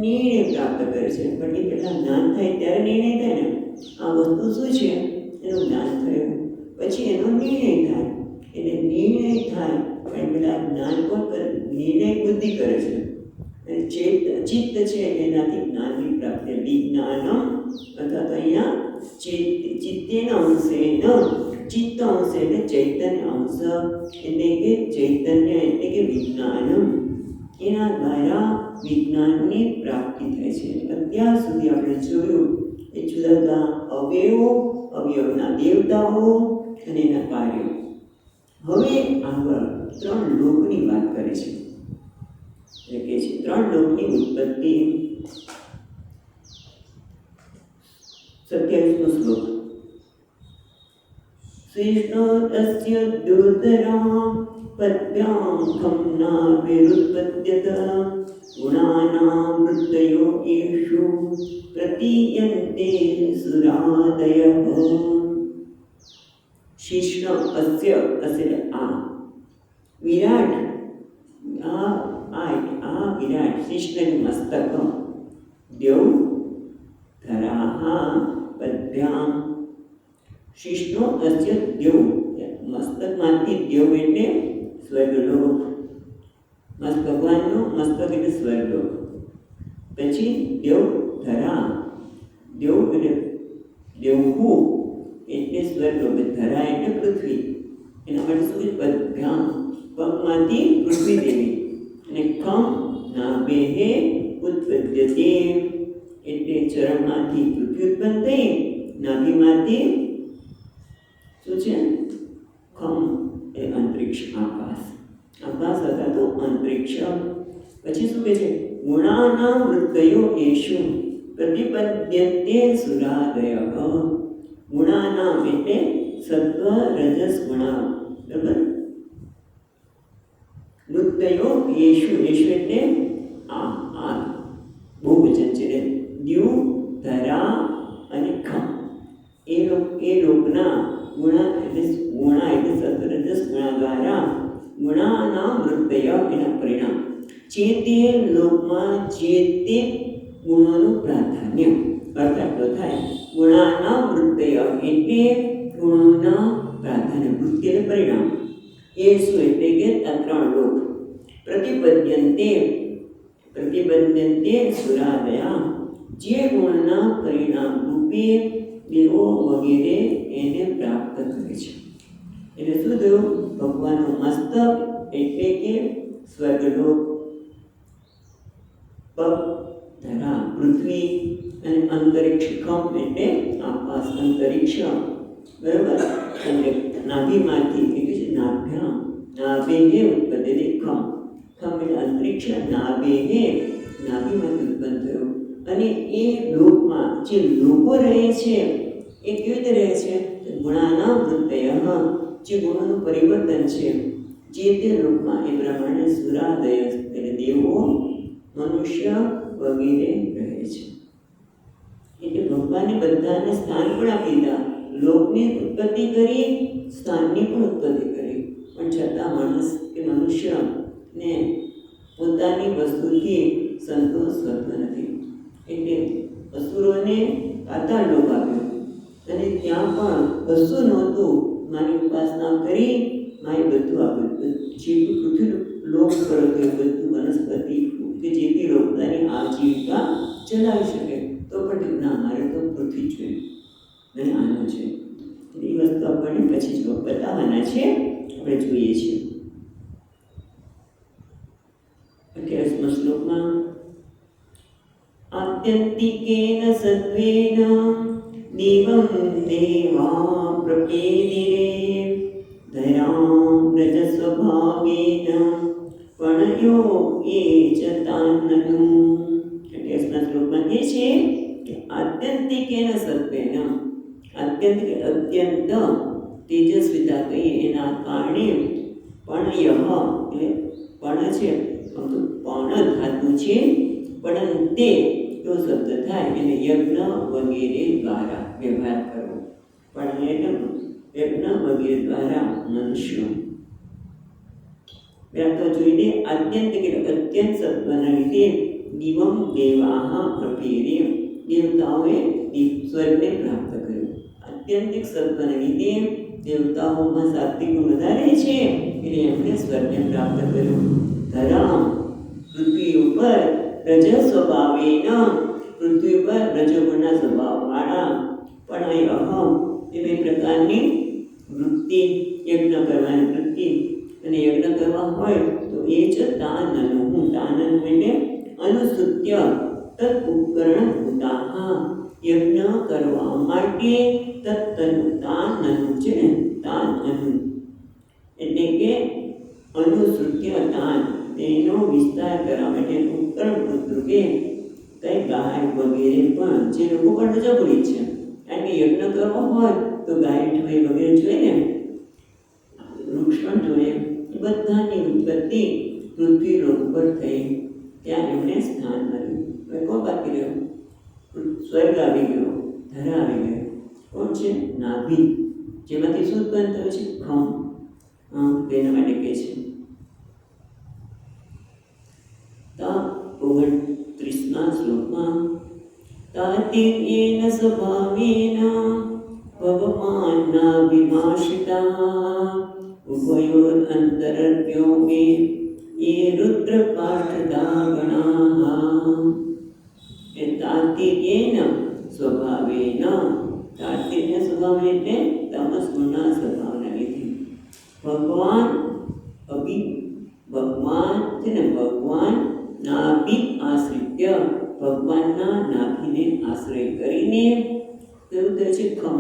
Speaker 1: નિર્ણય પ્રાપ્ત કરે છે, પણ એ પહેલાં જ્ઞાન થાય ત્યારે નિર્ણય થાય ને. આ વસ્તુ શું છે એનું જ્ઞાન થયું, પછી એનો નિર્ણય થાય. એટલે નિર્ણય થાય પણ પહેલાં જ્ઞાન કોણ કરે? નિર્ણય બુદ્ધિ કરે છે. અને ચિત્ત છે એનાથી જ્ઞાનની પ્રાપ્તિ. વિજ્ઞાનમ અથવા તો અહીંયા ચિત્તેન અંશેન ચિત્ત અંશ એટલે ચૈતન્ય અંશ, એટલે કે ચૈતન્ય એટલે કે વિજ્ઞાન, એના દ્વારા વિજ્ઞાનની પ્રાપ્તિ થાય છે. અત્યાર સુધી આપણે જોયું એ જુદા જુદા અવયવો, અવયવના દેવતાઓ અને એના કાર્યો. હવે આગળ 3 લોકની વાત કરે છે. એટલે કે છે 3 લોકની ઉત્પત્તિ. 27મો શ્લોક. શ્રેષ્ઠસ્ય દ્યોતરા પદ્ભ્યાં ખમ્ના વિરુત્પદ્યત ગુણાનાં મૃતયો યેષુ પ્રતીયન્તે સુરાદયઃ. શિષ્ણ અસ્ય અસ્ય આ વિરાટ, આ વિરાટ શિષ્ણ મસ્તક દ્યૌ ધરાઃ પદ્ભ્યાં. શિષ્ણો અસ્ય દ્યૌ, મસ્તકમાંથી દ્યૌ એટલે સ્વર્ગલોક, ભગવાનનો મસ્તક એટલે સ્વર્ગલોક. પછી દ્યૌ ધરા, દ્યૌ એટલે દ્યૌહુ એટલે સ્વર્ગલોક, ધરા એટલે પૃથ્વી. એના માટે શું છે? પદ્ભ્યામ, પગમાંથી પૃથ્વી દેવી. અને ખમ નાભેહે ઉત્પદ્યતે એટલે ચરણમાંથી પૃથ્વી ઉત્પન્ન થઈ, નાભીમાંથી શું છે? ખમ એ અંતરિક્ષ, આકાશ. આકાશ હતા તો અંતરિક્ષ. પછી શું કહે છે? ગુણાના વૃત્તયો યેષુ પ્રતિપદ્યન્તે સુરાદયઃ. ગુણાનામ એટલે સત્વ રજસ ગુણા, બરાબર? વૃત્તયો યેષુ, યેષુ એટલે આ બહુવચન છે. દ્યુ ધરા અને ખમ એ લોકના ગુણા એટલે સત્વરજસ ગુણા દ્વારા ગુણાનાં વૃત્તય એના પરિણામ, જે તે લોકમાં જે તે ગુણોનું પ્રાધાન્ય. અર્થ આટલો થાય. ગુણાનાં વૃત્તય એટલે ગુણોના પ્રાધાન્ય, વૃત્તિ એટલે પરિણામ. એ શું એટલે કે આ 3 લોક. પ્રતિબદ્ધન્તે સુરાદયા, જે ગુણના પરિણામ રૂપે દેવો વગેરે એને પ્રાપ્ત કરે છે. એટલે શું થયું? ભગવાનનું મસ્તક એટલે કે સ્વર્ગલોક, પગ ધરા પૃથ્વી, અને અંતરિક્ષ ખમ એટલે આકાશ, અંતરિક્ષ, બરાબર? અને નાભીમાંથી એટલે છે નાભ્યામ, નાભેહે ઉત્પદ્યતે ખમ, ખમ એટલે અંતરિક્ષ, નાભેહે નાભીમાંથી ઉત્પન્ન થયું. અને એ લોકમાં જે લોકો રહે છે એ કેવી રીતે રહે છે? ગુણાના વૃત્તય, જે ગુણોનું પરિવર્તન છે જે તે લોકમાં, એ પ્રમાણે સુરાદય એટલે દેવો, મનુષ્ય વગેરે રહે છે. એટલે ભગવાને બધાને સ્થાન પણ આપી દીધા. લોકની ઉત્પત્તિ કરી, સ્થાનની પણ ઉત્પત્તિ કરી, પણ છતાં માણસ કે મનુષ્યને પોતાની વસ્તુથી સંતોષ થતો નથી. એટલે અસુરોને પાતાળ લોક આપ્યો, અને ત્યાં પણ કશું નહોતું. મારી ઉપાસના કરી માએ બધું આપ્યું. જેટલું પૃથ્વી લોક કરો તે બધું વનસ્પતિ કે જેથી પોતાની આજીવિકા ચલાવી શકે, તો પણ ના, મારે તો પૃથ્વી જ જોઈએ અને આનો છે. એ વસ્તુ આપણને પછી જ બતાવવાના છે, આપણે જોઈએ છીએ. 28મા શ્લોકમાં આત્યંતિકેન સત્વેન દેવં દેવા પ્રપેદિરે ધરાં રજ સ્વભાવેન પણયો એ ચ તાનનુ. 28મા શ્લોકમાં કહે છે કે આત્યંતિકેન સત્વેન, અત્યંત તેજસ્વીતા કહીએ એના કારણે પણય એટલે પણ છે, પણ ધાતુ છે, પણ તે એવો શબ્દ થાય એને યજ્ઞ વગેરે દ્વારા વ્યવહાર કરવો. પણ યજ્ઞ વગેરે દ્વારા મનુષ્ય તો જોઈને આત્યંતિક અત્યંત સત્વના લીધે દિવમ દેવાહ પ્રપેરે, દેવતાઓએ સ્વર્ગને પ્રાપ્ત કર્યું. આત્યંતિક સત્વના લીધે દેવતાઓમાં સાત્વિક ગુણ વધારે છે એટલે એમણે સ્વર્ગને પ્રાપ્ત કર્યું. ધરા પૃથ્વી ઉપર રજ સ્વભાવેન, પૃથ્વી પર રજોગુણના સ્વભાવવાળા, પણ અહીં અહમ એ બે પ્રકારની વૃત્તિ, યજ્ઞ કરવાની વૃત્તિ. અને યજ્ઞ કરવા હોય તો એ જ તાનનું. તાનન એટલે અનુસૃત્ય તત્ ઉપકરણ ભૂતાહ. યજ્ઞ કરવા માટે તત્તનું તાનનું છે ને, તાન અનુ એટલે કે અનુસૃત્ય તાન, તેનો વિસ્તાર કરવા માટે ઉપકરણ રૂપે કઈ ગાય વગેરે પણ જે લોકો પણ જરૂરી છે. કારણ કે યજ્ઞ કરવો હોય તો ગાય જોઈએ વગેરે જોઈએ ને, વૃક્ષ પણ જોઈએ. બધાની ઉત્પત્તિ પૃથ્વી લોક પર થઈ, ત્યાં એમને સ્થાન મળ્યું. હવે કોણ બાકી રહ્યો? સ્વર્ગ આવી ગયો, ધરા આવી ગયો. કોણ છે? નાભી, જેમાંથી શું ઉત્પન્ન થયું છે? ખમ. તેના માટે કહે છે 29મા શ્લોકમાં તાતિર્યેન સ્વભાવેન ભગવાન્નાભિભાષિતા ઉભયોર અંતરવ્યોમે યે રુદ્રપાઠદા ગણાઃ. એ તાતિર્યેન સ્વભાવેન, તાતિર્ય સ્વભાવ એટલે તમસ ગુણના સ્વભાવના લીધે. ભગવાન છે ને, ભગવાન નાભી આશ્રિત્ય, ભગવાનના નાભીને આશ્રય કરીને કેવું કહે છે? ખમ.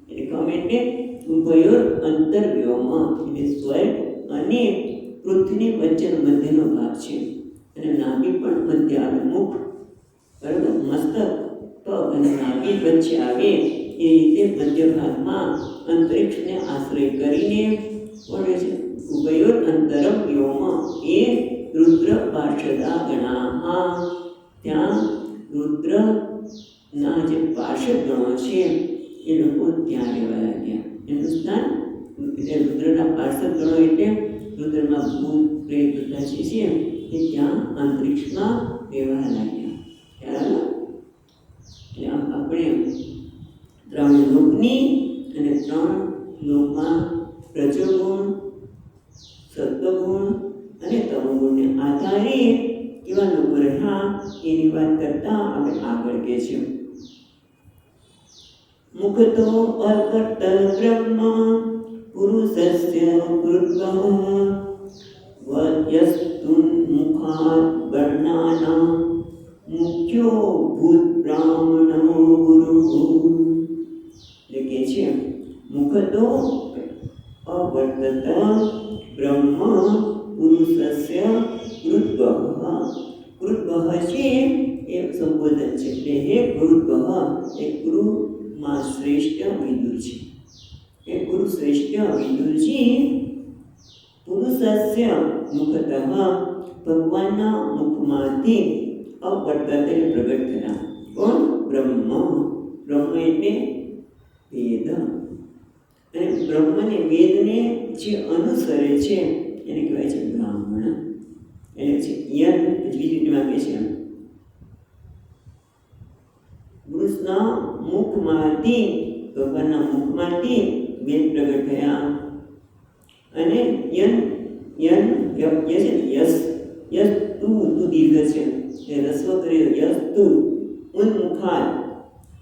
Speaker 1: એટલે ખમ એટલે ઉભયોર અંતર્વ્યોમ એટલે સ્વર્ગ અને પૃથ્વીની વચ્ચેનો મધ્યનો ભાગ છે. અને નાભી પણ મધ્ય આવે, મુખ બરાબર, મસ્તક, પગ અને નાભી વચ્ચે આવે એ રીતે મધ્ય ભાગમાં અંતરિક્ષને આશ્રય કરીને પડે છે. ઉભયોર અંતરમ વ્યોમ એ રુદ્ર પાર્ષદા ગણાઃ. ત્યાં રુદ્રના જે પાર્ષદ ગણો છે એ લોકો ત્યાં રહેવા લાગ્યા. એનું સ્થાન એટલે રુદ્રના પાર્ષદ ગણો એટલે રુદ્રમાં ભૂત પ્રેત બધા જે છે એ ત્યાં અંતરિક્ષમાં રહેવા લાગ્યા. એટલે આપણે 3 લોકની અને 3 લોકમાં રજોગુણ, સત્વગુણ અને તમોગુણને આધારે કેવા લોકો રહ્યા એની વાત કરતા આપણે આગળ કહે છે. મુખતો અકર્ત બ્રહ્મ પુરુષસ્ય કૃત્વઃ વયસ્તુન મુખાત વર્ણાના મુખ્યો ભૂત બ્રાહ્મણો ગુરુ. એટલે કે છે મુખતો અવર્તત બ્રહ્મ પુરુષસ્ય કૃત્વઃ. કૃત્વઃ છે એ સંબોધન છે, એટલે હે કૃત્વઃ એ ગુરુમાં શ્રેષ્ઠ વિદુર છે. એ ગુરુ શ્રેષ્ઠ વિદુરજી પુરુષસ્ય મુખતઃ ભગવાનના મુખમાંથી અવર્તત પ્રગટ થયા. કોણ? બ્રહ્મ. બ્રહ્મ એટલે વેદ. અને બ્રહ્મને વેદને જે અનુસરે છે એને કહેવાય છે બ્રાહ્મણ. એટલે છે યન. બીજી રીતમાં કહે છે પુરુષના મુખમાંથી, ભગવાનના મુખમાંથી વેદ પ્રગટ થયા. અને યન યન યસ છે ને, યસ યસ તું દીર્ઘ છે એ રસ્વ કરી યસ તું ઉન્મુખાદ.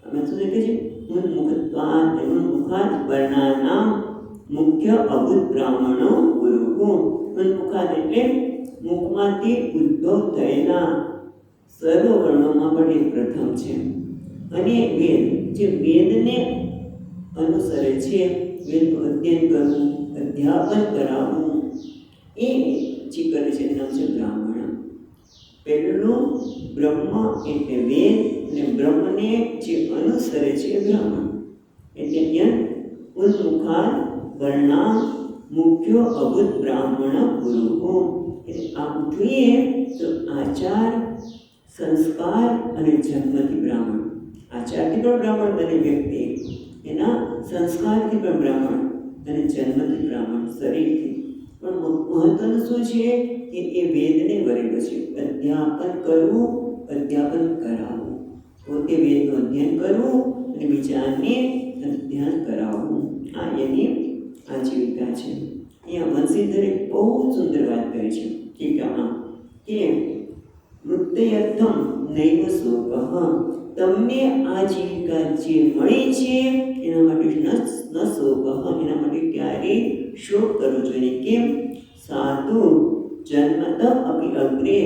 Speaker 1: અમે શું કહે છે? ઉન્મુખત્વાદ. ઉન્મુખાદ વર્ણાનામ મુખ્ય અભૂત બ્રાહ્મણો ગુરુ. ઉન્મુખાદ એટલે મુખમાંથી ઉદ્ભવ થયેલા સર્વ વર્ણોમાં પણ એ પ્રથમ છે. અને વેદ, જે વેદને અનુસરે છે, વેદનું અધ્યયન કરવું, અધ્યાપન કરાવવું, એ જે કરે છે નામ છે બ્રાહ્મણ. પહેલું બ્રહ્મ એટલે વેદ, અને બ્રહ્મને જે અનુસરે છે બ્રાહ્મણ. એટલે યન ઉન્મુખાદ વર્ણા મુખ્ય અભૂત બ્રાહ્મણ ગુરુ. એટલે આમ જોઈએ તો આચાર, સંસ્કાર અને જન્મથી બ્રાહ્મણ. આચારથી પણ બ્રાહ્મણ બને વ્યક્તિ, એના સંસ્કારથી પણ બ્રાહ્મણ અને જન્મથી બ્રાહ્મણ, શરીરથી. પણ મહત્વનું શું છે કે એ વેદને વરેલો છે. અધ્યાપન કરવું, અધ્યાપન કરાવવું. પોતે વેદનું અધ્યયન કરવું અને બીજાને અધ્યયન કરાવવું. આ એની આજીવિકા છે. અહીંયા વંશીધરે બહુ સુંદર વાત કરી છે ટીકામાં કે મૃત્યર્થમ નૈવ શોકઃ. તમને આ જીવિકા જે મળી છે એના માટે ન શોક, એના માટે ક્યારેય શોક કરવો જોઈએ. કેમ? સાધુ જન્મત અપી અગ્રે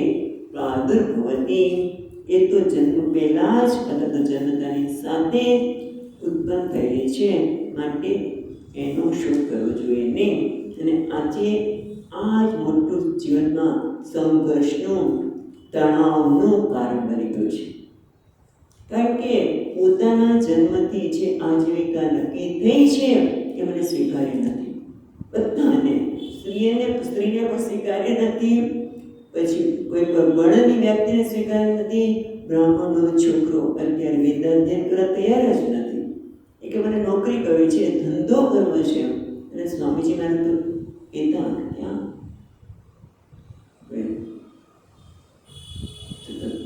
Speaker 1: પ્રાદુર્ભવતી, એ તો જન્મ પહેલા જ અથવા તો જન્મતાની સાથે ઉત્પન્ન થયેલી છે, માટે એનો શોક કરવો જોઈએ નહીં. અને આજે આ જ મોટું જીવનમાં સંઘર્ષનું, તણાવનું કારણ બની ગયું છે. કારણ કે પોતાના જન્મથી જે આજીવિકા નક્કી થઈ છે એ મને સ્વીકાર્ય નથી. બધાને, સ્ત્રીને પણ સ્વીકાર્ય નથી, પછી કોઈ પણ વર્ણની વ્યક્તિને સ્વીકાર્ય નથી. બ્રાહ્મણનો છોકરો અત્યારે વેદાધ્યયન કરવા તૈયાર જ નથી. એ કે મને નોકરી કરવી છે, ધંધો કરવો છે. અને સ્વામીજી મારે તો કહેતા ક્યાં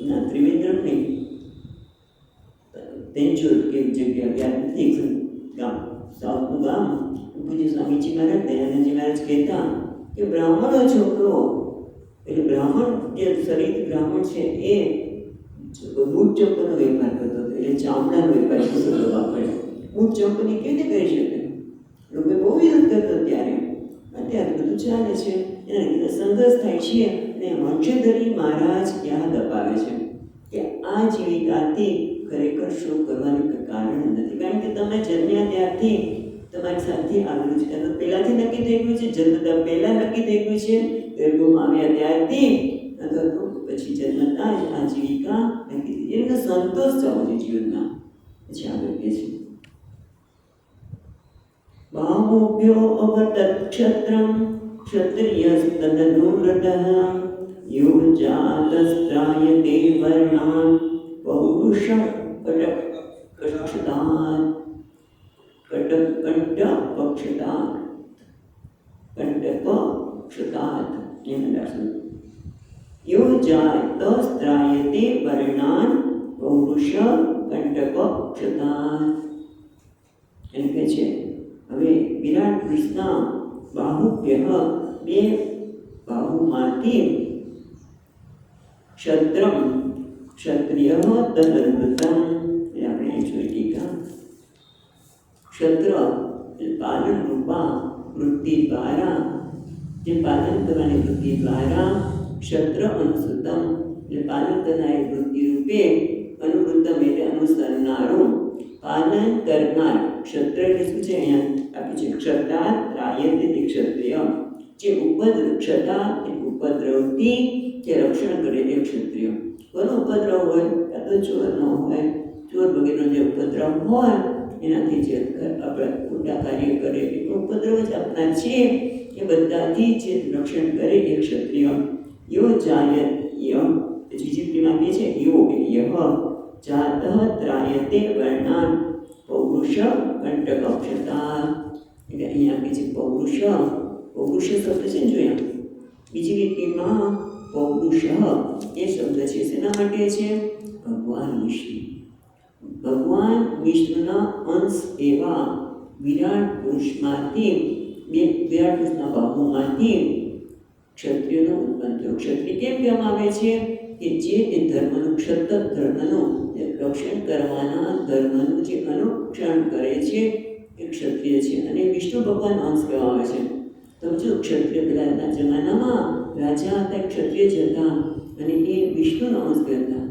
Speaker 1: ના ત્રિવેન્દ્રમ નહીં, તેંજોર કે જગ્યા યાદ નથી, ગામ સાઉથનું ગામ. પૂજ્ય સ્વામીજી મહારાજ, દયાનંદજી મહારાજ કહેતા કે બ્રાહ્મણનો છોકરો, એટલે બ્રાહ્મણ જે શરીર બ્રાહ્મણ છે એ બૂટ ચંપલનો વેપાર કરતો હતો, એટલે ચામડાનો વેપાર કરતો વાપરે. બૂટ ચંપલની કેવી રીતે કરી શકે? લોકો બહુ વિરોધ કરતો ત્યારે. અત્યારે બધું ચાલે છે, એના લીધે સંઘર્ષ થાય છે. અને હર્ષધરી મહારાજ યાદ અપાવે છે કે આ જીવિકાથી ખરેખર શોક કરવાનું કોઈ કારણ નથી. કારણ કે તમે જન્મ્યા ત્યારથી તમારી સાથે આવેલું છે, એનું પહેલાંથી નક્કી થઈ ગયું છે, જન્મતા પહેલાં નક્કી થઈ ગયું છે. ગર્ભમાં આવ્યા ત્યારથી અથવા તો પછી જન્મતા જ આ જીવિકા નક્કી થઈ, એનો સંતોષ થવો જોઈએ જીવનમાં. પછી આગળ કહે છે, બાહુભ્યો અવતત ક્ષત્રમ ક્ષત્રિયસ્તદનુવ્રતઃ યો જાતસ્ત્રાયતે વર્ણાન પૌરુષં કટપક્ષતાत् યો જાતસ્ત્રાયતે વર્ણાન પૌરુષ કંટપક્ષતાत्. એમ કે છે હવે વિરાટ કૃષ્ણ બાહુભ્ય, બે બાહુમાંથી, ક્ષત્રમ ક્ષત્રિય તદનુવૃત્તમ, એ આપણે જોઈ ટીકા. ક્ષત્ર પાલન રૂપા વૃત્તિ દ્વારા, જે પાલન કરવાની વૃત્તિ દ્વારા, ક્ષત્ર અનુસૃતમ એટલે પાલન કરનારી વૃત્તિ રૂપે, અનુવૃત્તમ એટલે અનુસરનારું, પાલન કરનાર. ક્ષત્ર એટલે શું છે? અહીંયા આપી છે ક્ષત્રાત રાયતે ક્ષત્રિય, જે ક્ષતા ઉપદ્રવથી જે રક્ષણ કરે એ ક્ષત્રિય. કોનો ઉપદ્રવ હોય? કાં તો ચોરનો હોય, ચોર વગેરેનો જે ઉપદ્રવ હોય એનાથી જે આપણે ખોટા કાર્ય કરે એ ઉપદ્રવ જ આપનાર છે, એ બધાથી જે રક્ષણ કરે એ ક્ષત્રિય. યો જાય બીજી કહે છે યો યહ જાત ત્રાયતે વર્ણાન પૌરુષ કંટકક્ષતા. એટલે અહીંયા કહે છે પૌરુષ, પૌરુષ શબ્દ છે ને જોયા. બીજી રીતિમાં પૌરુષ એ શબ્દ છે શેના માટે છે? ભગવાન વિષ્ણુ. ભગવાન વિષ્ણુના અંશ એવા વિરાટ પુરુષમાંથી, વિરાટ પુરુષના બાહુમાંથી ક્ષત્રિયનો ઉત્પન્ન થયો. ક્ષત્રિય કેમ કહેવામાં આવે છે? કે જે એ ધર્મનું, ક્ષત્ર ધર્મનું રક્ષણ કરવાના, ધર્મનું જે અનુક્ષણ કરે છે એ ક્ષત્રિય છે. અને વિષ્ણુ ભગવાન અંશ કહેવામાં આવે છે. સમજો, ક્ષત્રિય પહેલાંના જમાનામાં રાજા હતા, ક્ષત્રિય જ હતા, અને એ વિષ્ણુનો અંશ હતા,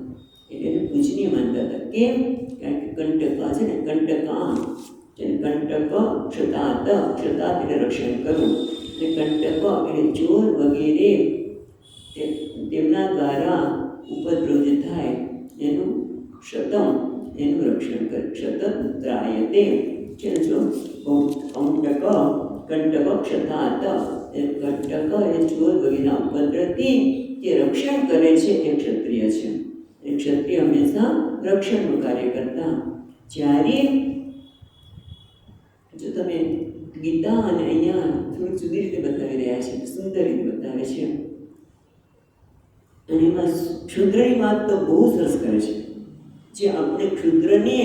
Speaker 1: એટલે એને પૂજનીય માનતા હતા. કેમ? કારણ કે કંટકા છે ને, કંટકા કંટક ક્ષતાત, ક્ષતાત એટલે રક્ષણ કરવું, અને કંટક એટલે ચોર વગેરે તેમના દ્વારા ઉપદ્રવ જે થાય એનું ક્ષતમ, એનું રક્ષણ કરે. ક્ષત ત્રાયતે છે જો કંટક ક્ષતાત, કંટક એટલે ચોર વગેરેના ઉપદ્રવથી જે રક્ષણ કરે છે એ ક્ષત્રિય છે. એ ક્ષત્રિય હંમેશા રક્ષણનું કાર્ય કરતા. જ્યારે જો તમે ગીતા અને અહીંયા થોડી જુદી રીતે બતાવી રહ્યા છે, સુંદર રીતે બતાવે છે. અને એમાં ક્ષુદ્રની વાત તો બહુ સરસ કરે છે. જે આપણે ક્ષુદ્રને,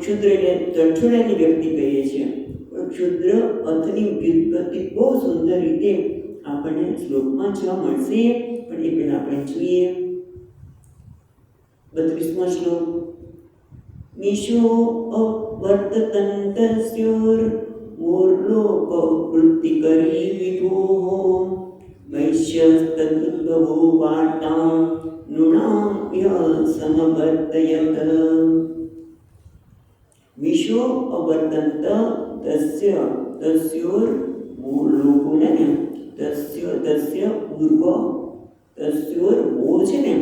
Speaker 1: ક્ષુદ્ર એટલે તરછોડાની વ્યક્તિ કહીએ છીએ, પણ ક્ષુદ્ર અર્થની વ્યુત્પત્તિ બહુ સુંદર રીતે આપણને શ્લોકમાં જોવા મળશે. પણ એ પહેલાં આપણે જોઈએ 32મો શ્લોક. मिशो अवर्ततन्तस्योर्मोर्लोकवृत्तिकरी विभोः वैश्यस्तदुद्भवो वार्तां नृणां यः समवर्तयत मिशो अवर्तन्त तस्योर्लोकुलने तस्य तस्योर्मोचने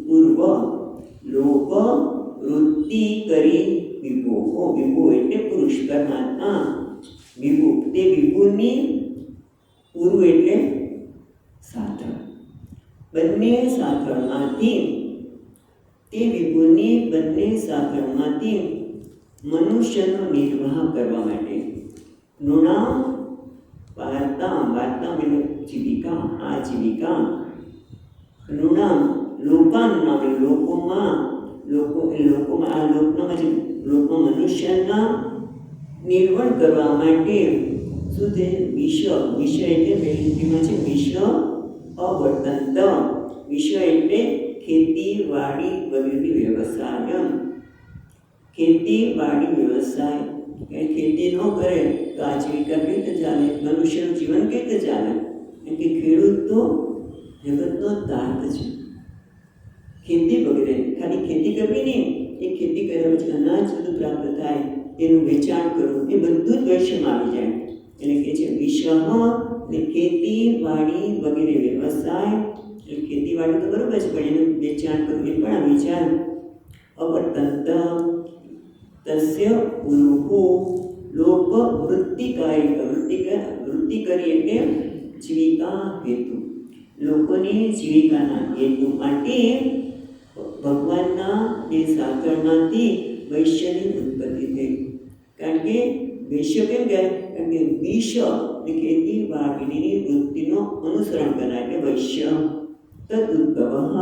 Speaker 1: ઉર્વ લોક વૃત્તિ કરી વિભો એટલે પુરુષ પરમાત્મા વિભુ તે વિભુની ઉર્વ એટલે સાથળ બંને સાથળમાંથી તે વિભુની બંને સાથળમાંથી મનુષ્યનો નિર્વાહ કરવા માટે નૃણામ વાર્તા એટલે જીવિકા આજીવિકા નૃણામ લોકોમાં મનુષ્યના નિર્વહન કરવા માટે શું તે વિશ્વ એટલે પહેલીમાં છે વિશ્વ અવર્તંત વિશ્વ એટલે ખેતીવાડી વગેરે વ્યવસાય ખેતી ન કરે તો આજીવિકા કઈ રીતે ચાલે મનુષ્યનું જીવન કઈ રીતે ચાલે કેમ કે ખેડૂત તો જગતનો તાત છે ખેતી વગેરે ખાલી ખેતી કરવી નહીં એ ખેતી કર્યા પછી અનાજ બધું પ્રાપ્ત થાય તેનું વેચાણ કરવું એ બધું જ વૈશ્યમાં આવી જાય એટલે કે છે વિશ્વ એટલે ખેતીવાડી વગેરે વ્યવસાય એટલે ખેતીવાડી તો બરોબર છે પણ એનું વેચાણ કરવું એ પણ આવી જાય અવર્તંત તસ્ય ઉરુહુ લોક વૃત્તિ કરી એટલે જીવિકા હેતુ લોકોની જીવિકાના હેતુ માટે ભગવાનના બે સાકળમાંથી વૈશ્યની ઉત્પત્તિ થઈ કારણ કે વૈશ્ય કેમ કહેવાય કારણ કે વિષ એટલે ખેતીવાડીની વૃત્તિનો અનુસરણ કરનાર એટલે વૈશ્ય તદુદ્ભવ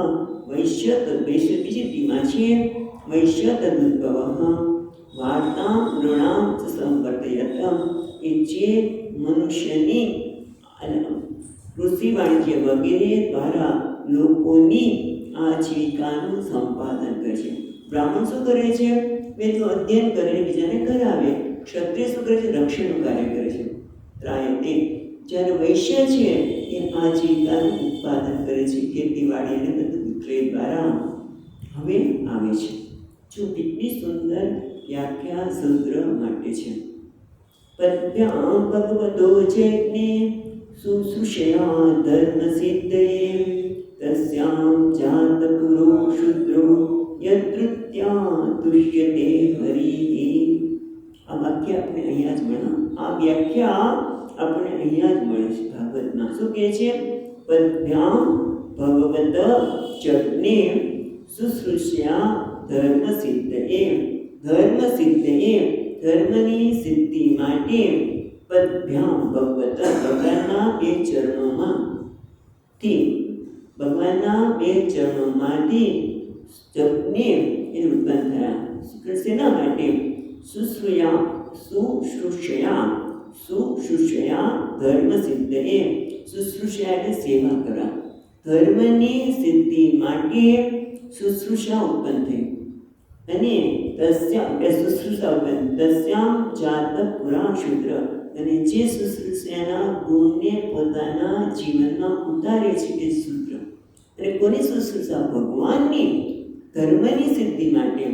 Speaker 1: વૈશ્ય બીજી ટીમાં છે વૈશ્ય તદુદ્ભવ વાર્તા નૃણામ સંવર્તયત એ જે મનુષ્યની કૃષિ વાણિજ્ય વગેરે દ્વારા લોકોની આજીવિકાનું સંપાદન કરે છે બ્રાહ્મણ શું કરે છે વેદનું અધ્યયન કરીને બીજાને કરાવે ક્ષત્રિય શું કરે છે રક્ષણનું કાર્ય કરે છે ત્રાયતે જ્યારે વૈશ્ય છે એ આજીવિકાનું ઉત્પાદન કરે છે ખેતીવાડી અને બધું વિક્રય દ્વારા હવે આવે છે જો કેટલી સુંદર વ્યાખ્યા સૂત્ર માટે છે પદ્ભ્યામ ભગવતો ચૈતન્ય શુશ્રુષયા ધર્મ સિદ્ધયે તસ્યામ જાત પુરો શુદ્રો યત્રુત્યા તુષ્યતે હરિ આ વાક્ય આપણે અહીંયા જ મળે આ વ્યાખ્યા આપણે અહીંયા જ મળે છે ભાગવતમાં શું કહે છે પદ્ભ્યામ ભગવત ચૈતન્ય શુશ્રુષયા ધર્મ સિદ્ધયે ધર્મની સિદ્ધિ માટે પદ્ભ્યામ ભગવત ભગવાનના બે ચરણોમાંથી જપને એ ઉત્પન્ન થયા શેના માટે શુશ્રુષયા ધર્મ સિદ્ધયે શુશ્રુષયા એટલે સેવા કરવા ધર્મની સિદ્ધિ માટે શુશ્રુષા ઉત્પન્ન થઈ અને તસ્યામ જાત પુરા શુદ્ર અને જે શુશ્રુષાના ગુણને પોતાના જીવનમાં ઉતારે છે તે શુદ્ર અને કોની શુશ્રુષા ભગવાનની ધર્મની સિદ્ધિ માટે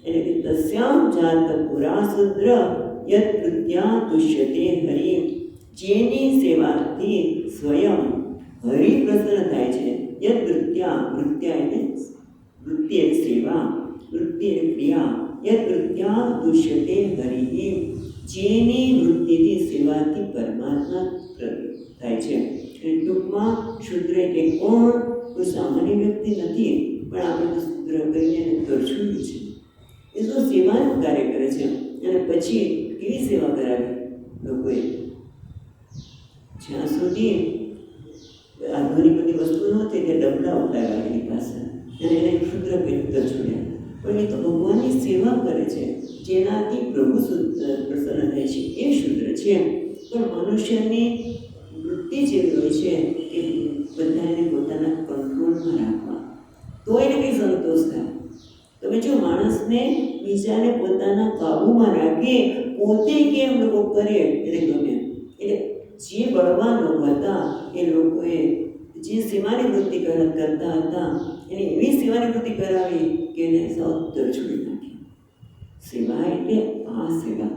Speaker 1: એટલે કે તસ્યામ જાત પુરા શુદ્ર યત કૃત્યા તુષ્યતે હરિ જેની સેવાથી સ્વયં હરિ પ્રસન્ન થાય છે યત વૃત્તિ એટલે સેવા વૃત્તિ ક્રિયા યત વૃત્યા તુષ્યતે હરિ જેની વૃત્તિથી સેવાથી પરમાત્મા થાય છે એટલે ટૂંકમાં શુદ્ર એટલે કોણ કોઈ સામાન્ય વ્યક્તિ નથી પણ આપણે તો શુદ્ર કરીને દર્શાવ્યું છે એ તો સેવાનું કાર્ય કરે છે અને પછી કેવી સેવા કરાવી લોકોએ જ્યાં સુધી આધુનિક બધી વસ્તુ નહોતી તે ડબલા ઉતાર્યા એની પાસે અને એને શુદ્ર કરી દર્શાવ્યા પણ એ તો ભગવાનની સેવા કરે છે જેનાથી પ્રભુ પ્રસન્ન થાય છે એ શુદ્ર છે પણ મનુષ્યની વૃત્તિ જેવી હોય છે કે બધાને પોતાના કંટ્રોલમાં રાખવા તો એને કંઈ સંતોષ થાય. તમે જો માણસને બીજાને પોતાના કાબૂમાં રાખે, પોતે કેમ લોકો કરે એટલે ગમે. એટલે જે બળવાન લોકો હતા એ લોકોએ જે સેવાની વૃત્તિ કરતા હતા એને એવી સેવાની વૃત્તિ કરાવી કે એને સૌતર છોડી નાખી. સેવા એટલે આ સેવા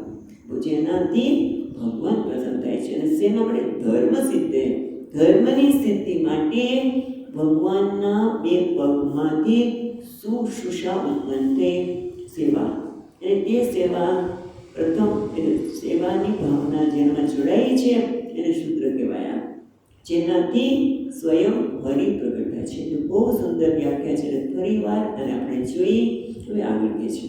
Speaker 1: જેનાથી ભગવાન પ્રસન્ન થાય છે. અને શેના માટે? ધર્મ સિદ્ધે. ધર્મની સિદ્ધિ માટે ભગવાનના બે પગમાંથી શુશ્રુષા ઉત્પન્ન થઈ સેવા. અને તે સેવા પ્રથમ સેવાની ભાવના જેનામાં જોડાઈ છે એને શૂદ્ર કહેવાયા, જેનાથી સ્વયં હરિ પ્રગટ થાય છે. એ બહુ સુંદર વ્યાખ્યા છે. ફરી વાર અને આપણે જોઈ હવે આગળ કે છે.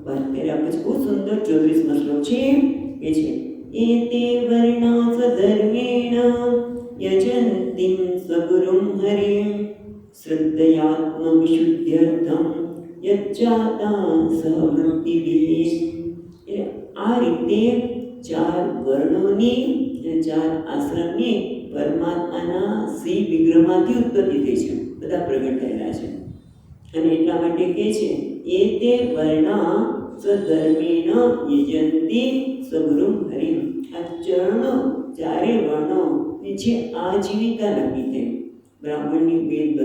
Speaker 1: વાત કર્યા પછી બહુ સુંદર 34મો શ્લોક છે એ છે એતે વર્ણા સ્વધર્મેણ યજંતિમ સ્વગુરુમ હરિમ શ્રદ્ધયાત્મ વિશુદ્ધ્યર્થમ યજ્જાતા સહવૃત્તિભિઃ. આ રીતે 4 વર્ણોની અને 4 આશ્રમની પરમાત્માના શ્રી વિગ્રહમાંથી ઉત્પત્તિ થઈ છે, બધા પ્રગટ થયેલા છે. અને એટલા માટે કહે છે એતે વર્ણા સ્વધર્મેણ યજંતિ સ્વગુરુમ હરિમ. આ ચરણો 4 વર્ણો જે આજીવિકા નક્કી થઈ. બ્રાહ્મણની વેદ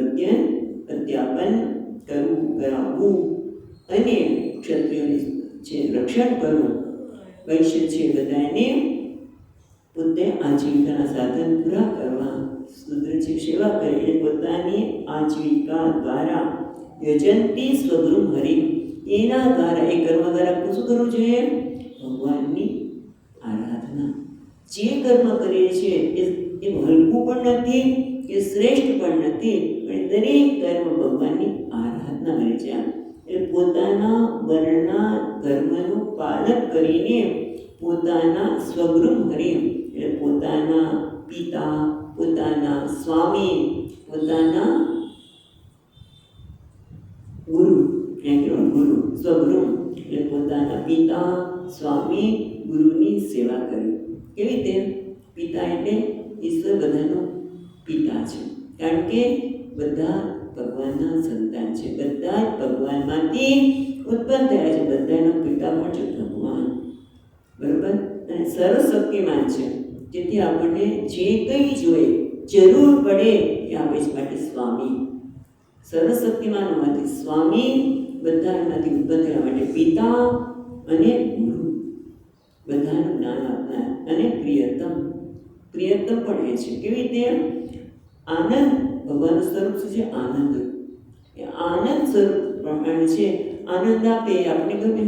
Speaker 1: અધ્યાપન કરવું, કરાવવું અને ક્ષત્રિયોની જે રક્ષણ કરવું, વૈશ્ય છે બધાને પોતે આજીવિકાના સાધન પૂરા કરવા, શુદ્ર છે સેવા કરે એ પોતાની આજીવિકા દ્વારા યજંતિ સ્વગુરુમ હરિ, એના દ્વારા એ કર્મ દ્વારા શું કરવું જોઈએ? ભગવાનની આરાધના. જે કર્મ કરીએ છીએ એ હલકું પણ નથી કે શ્રેષ્ઠ પણ નથી, પણ દરેક કર્મ ભગવાનની આરાધના કરે છે. એટલે પોતાના વર્ણના ધર્મનું પાલન કરીને પોતાના સ્વગુરુમ હરિ એટલે પોતાના પિતા, પોતાના સ્વામી, પોતાના ગુરુ, ગુરુ સ્વગુરુ એટલે પોતાના પિતા, સ્વામી, ગુરુની સેવા કરવી. કેવી રીતે? પિતા એટલે ઈશ્વર બધાનો પિતા છે, કારણ કે બધા ભગવાનના સંતાન છે, બધા જ ભગવાનમાંથી ઉત્પન્ન થયા છે. બધાનો પિતા પણ છે ભગવાન, બરોબર. અને સર્વશક્તિમાન છે, જેથી આપણને જે કંઈ જોઈએ જરૂર પડે એ આપે છે. માટે સ્વામી સર્વશક્તિમાન હોવાથી સ્વામી, બધામાંથી ઉત્પન્ન થયા માટે પિતા અને ગુરુ, બધાનું જ્ઞાન આપનાર. અને પ્રિયતમ, પ્રિયતમ પણ એ છે. કેવી રીતે? આનંદ ભગવાનનું સ્વરૂપ શું છે? આનંદ. એ આનંદ સ્વરૂપ પ્રમાણે છે. આનંદ આપે આપણે ગમે.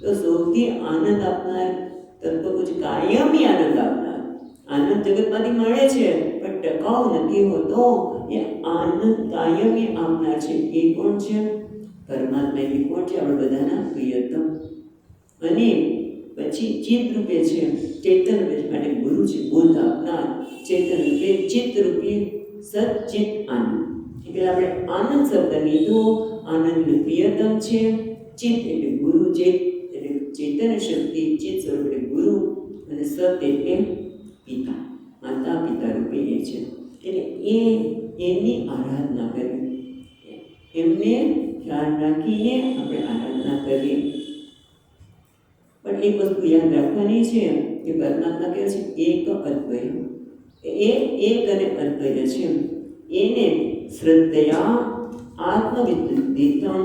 Speaker 1: તો સૌથી આનંદ આપનાર તત્વ છે, કાયમી આનંદ આપનાર. આનંદ જગતમાંથી મળે છે પણ ટકાઉ નથી હોતો. એ આનંદ કાયમી આપનાર છે. એ કોણ છે? પરમાત્મા. એ કોણ છે? આપણે બધાના પ્રિયતમ. અને પછી ચિત્ત રૂપે છે, ચૈતન્ય રૂપે છે, માટે ગુરુ છે, બોધ આપનાર. ચૈતન્ય રૂપે ચિત્ત રૂપે સચ્ચિત આનંદ. એટલે આપણે આનંદ શબ્દ લીધો. આનંદ પ્રિયતમ છે, ચિત્ત એટલે ગુરુ, એટલે ચૈતન્ય શક્તિ, ચિત્ત સ્વરૂપ એટલે ગુરુ, અને સત એટલે પિતા, માતા પિતા રૂપે એ છે. એટલે એની આરાધના કરવી, એમને ખ્યાલ રાખીને આપણે આરાધના કરીએ. પણ એક વસ્તુ યાદ રાખવાની છે કે પરમાત્મા કહે છે એક અદ્વય. એ એક અને અદ્વય છે. એને શ્રદ્ધયા આત્મવિદિતમ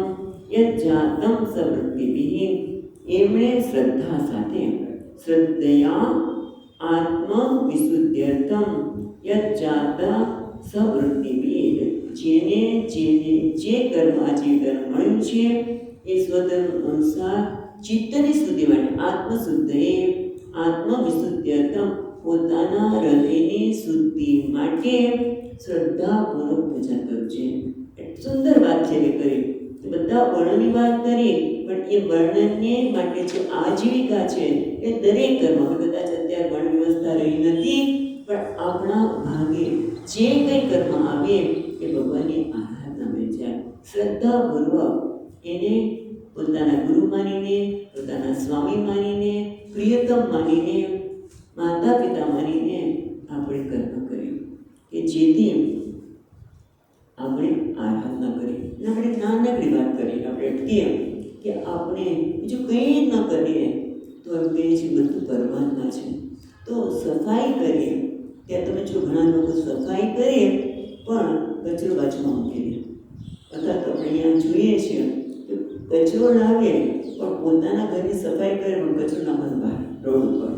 Speaker 1: યજ્જાતમ સવૃત્તિભિઃ. એમણે શ્રદ્ધા સાથે, શ્રદ્ધયા આત્મવિશુદ્ધ્યર્થમ યજ્જાતા સવૃત્તિભિઃ. જેને જે કર્મ આજીવન મળ્યું છે એ સ્વધર્મ અનુસાર ચિત્તની શુદ્ધિ માટે, આત્મશુદ્ધએ આત્મવિશુદ્ધ્યર્થમ પોતાના હૃદયની શુદ્ધિ માટે શ્રદ્ધાપૂર્વક પૂજા કરવું છે. સુંદર વાત છે કે કરી. બધા વર્ણની વાત કરી, પણ એ વર્ણનને માટે જે આજીવિકા છે એ દરેક કર્મ, કદાચ અત્યારે વર્ણ વ્યવસ્થા રહી નથી, પણ આપણા ભાગે જે કંઈ કર્મ આવે એ ભગવાનની આરાધના બની જાય. શ્રદ્ધાપૂર્વક એને પોતાના ગુરુ માનીને, પોતાના સ્વામી માનીને, પ્રિયતમ માનીને માતા પિતા માનીને આપણે કર્મ કર્યું કે જેથી આપણે આરાધના કરી. આપણે નાનકડી વાત કરીએ, આપણે અટકીએ કે આપણે બીજું કંઈ ન કરીએ તો એમ કહીએ છીએ બધું પરમાત્મા છે. તો સફાઈ કરીએ, ત્યાં તમે જો ઘણા લોકો સફાઈ કરીએ પણ કચરો બાજુમાં મૂકી દે, અથવા તો આપણે અહીંયા જોઈએ છીએ કચરો લાવે પણ પોતાના ઘરની સફાઈ કરે પણ કચરો નાખવાનો બહાર રોડ ઉપર.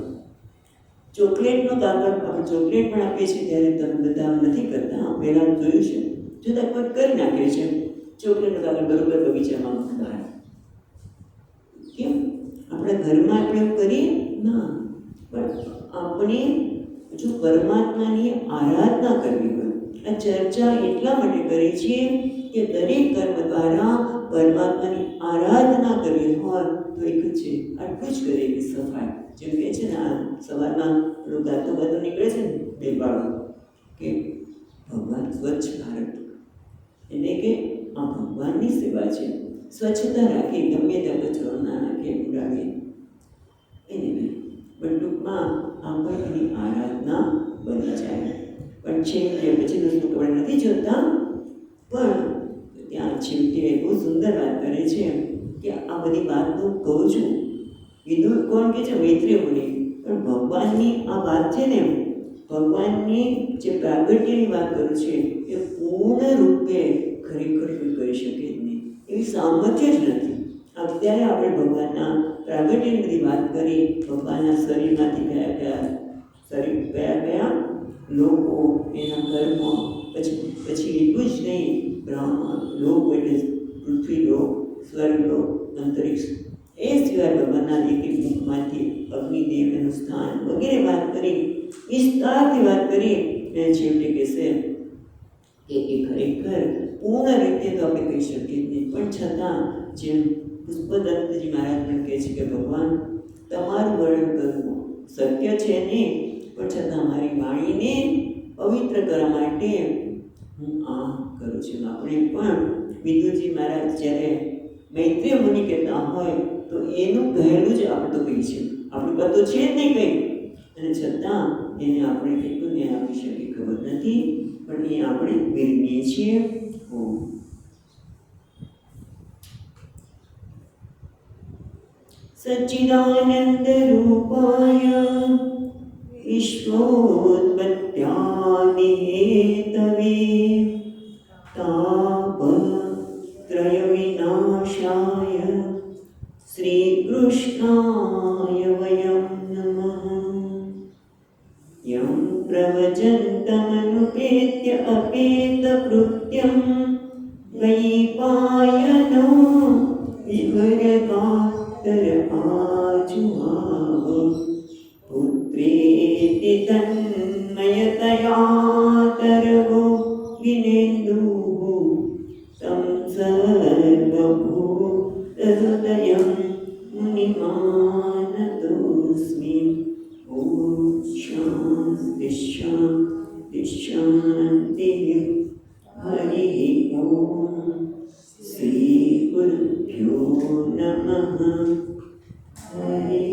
Speaker 1: ચોકલેટનો કાગળ આપણે ચોકલેટ પણ આપીએ છીએ ત્યારે તમે બધા નથી કરતા, પહેલાં જોયું છે, જો કોઈ કરી નાખે છે ચોકલેટનો કાગળ બરોબર બગીચામાં બહાર. કેમ? આપણા ઘરમાં આપણે એવું કરીએ ના, પણ આપણે જો પરમાત્માની આરાધના કરવી હોય, આ ચર્ચા એટલા માટે કરીએ છીએ કે દરેક કર્મ દ્વારા પરમાત્માની આરાધના કરવી હોય તો એક જ છે, આટલું જ કરીએ કે સફાઈ. જેમ કહે છે ને, આ સવારમાં પેલું ગાતો નીકળે છે ને બે બાળકો કે ભગવાન સ્વચ્છ ભારત, એટલે કે આ ભગવાનની સેવા છે. સ્વચ્છતા રાખીએ, ગમે ત્યાં કચરો ના નાખીએ, ઉડાડીએ એને પણ ટૂંકમાં આપણે એની આરાધના બની જાય. પણ છેવટે પછી વસ્તુ આપણે નથી જોતા, પણ ત્યાં છેવટે બહુ સુંદર વાત કરે છે કે આ બધી વાત હું કહું છું. વિદુર કોણ કે છે? મૈત્રેય મુનિ. પણ ભગવાનની આ વાત છે ને, ભગવાનની જે પ્રાગટ્યની વાત કરું છે એ પૂર્ણ રૂપે ખરેખર કોઈ કરી શકે જ નહીં, એવી સામર્થ્ય જ નથી. અત્યારે આપણે ભગવાનના પ્રાગટ્યની બધી વાત કરી, ભગવાનના શરીરમાંથી કયા લોકો, એના કર્મ, પછી એટલું જ નહીં, બ્રહ્મ લોક એટલે પૃથ્વી લોક, સ્વર્ગ લોક, અંતરિક્ષ, એ સિવાય ભગવાનના એક મુખમાંથી અગ્નિદેવ એનું સ્થાન વગેરે વાત કરી, વિસ્તારથી વાત કરી. અને છેવટે કહેશે કે એ ખરેખર પૂર્ણ રીતે તો આપણે કહી શકીએ જ નહીં, પણ છતાં જેમ પુષ્પદત્તજી મહારાજ પણ કહે છે કે ભગવાન તમારું વર્ણન કરવું શક્ય છે નહીં, પણ છતાં મારી વાણીને પવિત્ર કરવા માટે હું આ કરું છું. આપણે પણ વિદુરજી મહારાજ જ્યારે મૈત્રેય મુનિ કહેતા હોય તો એનું કહેલું જ આપણે તો કહીએ છીએ, આપણી પર તો છે જ નહીં કંઈ, અને છતાં એને આપણે કેટલું ન્યાય આપી શકીએ ખબર નથી, પણ એ આપણે વિરમીએ છીએ. સચ્ચિદાનંદ રૂપાય વિશ્વોત્પત્યાદિ હેતવે તાપત્રય વિનાશાય શ્રી કૃષ્ણાય વયં નમઃ. યં પ્રવચन्तમનુપેત્ય અપેતકૃત્યં વૈપાયનો વિહરગાત્ર આજુહાવ પુત્રેતિ તન્મયતયા તરવો વિનેન્દુઃ तं સર્વભૂતહૃદયં મુનિમાનતોऽસ્મિ. ઓમ શાંતિ શાંતિ શાંતિ. હરિ ઓમ. શ્રી ગુરુભ્યો નમઃ. હરિ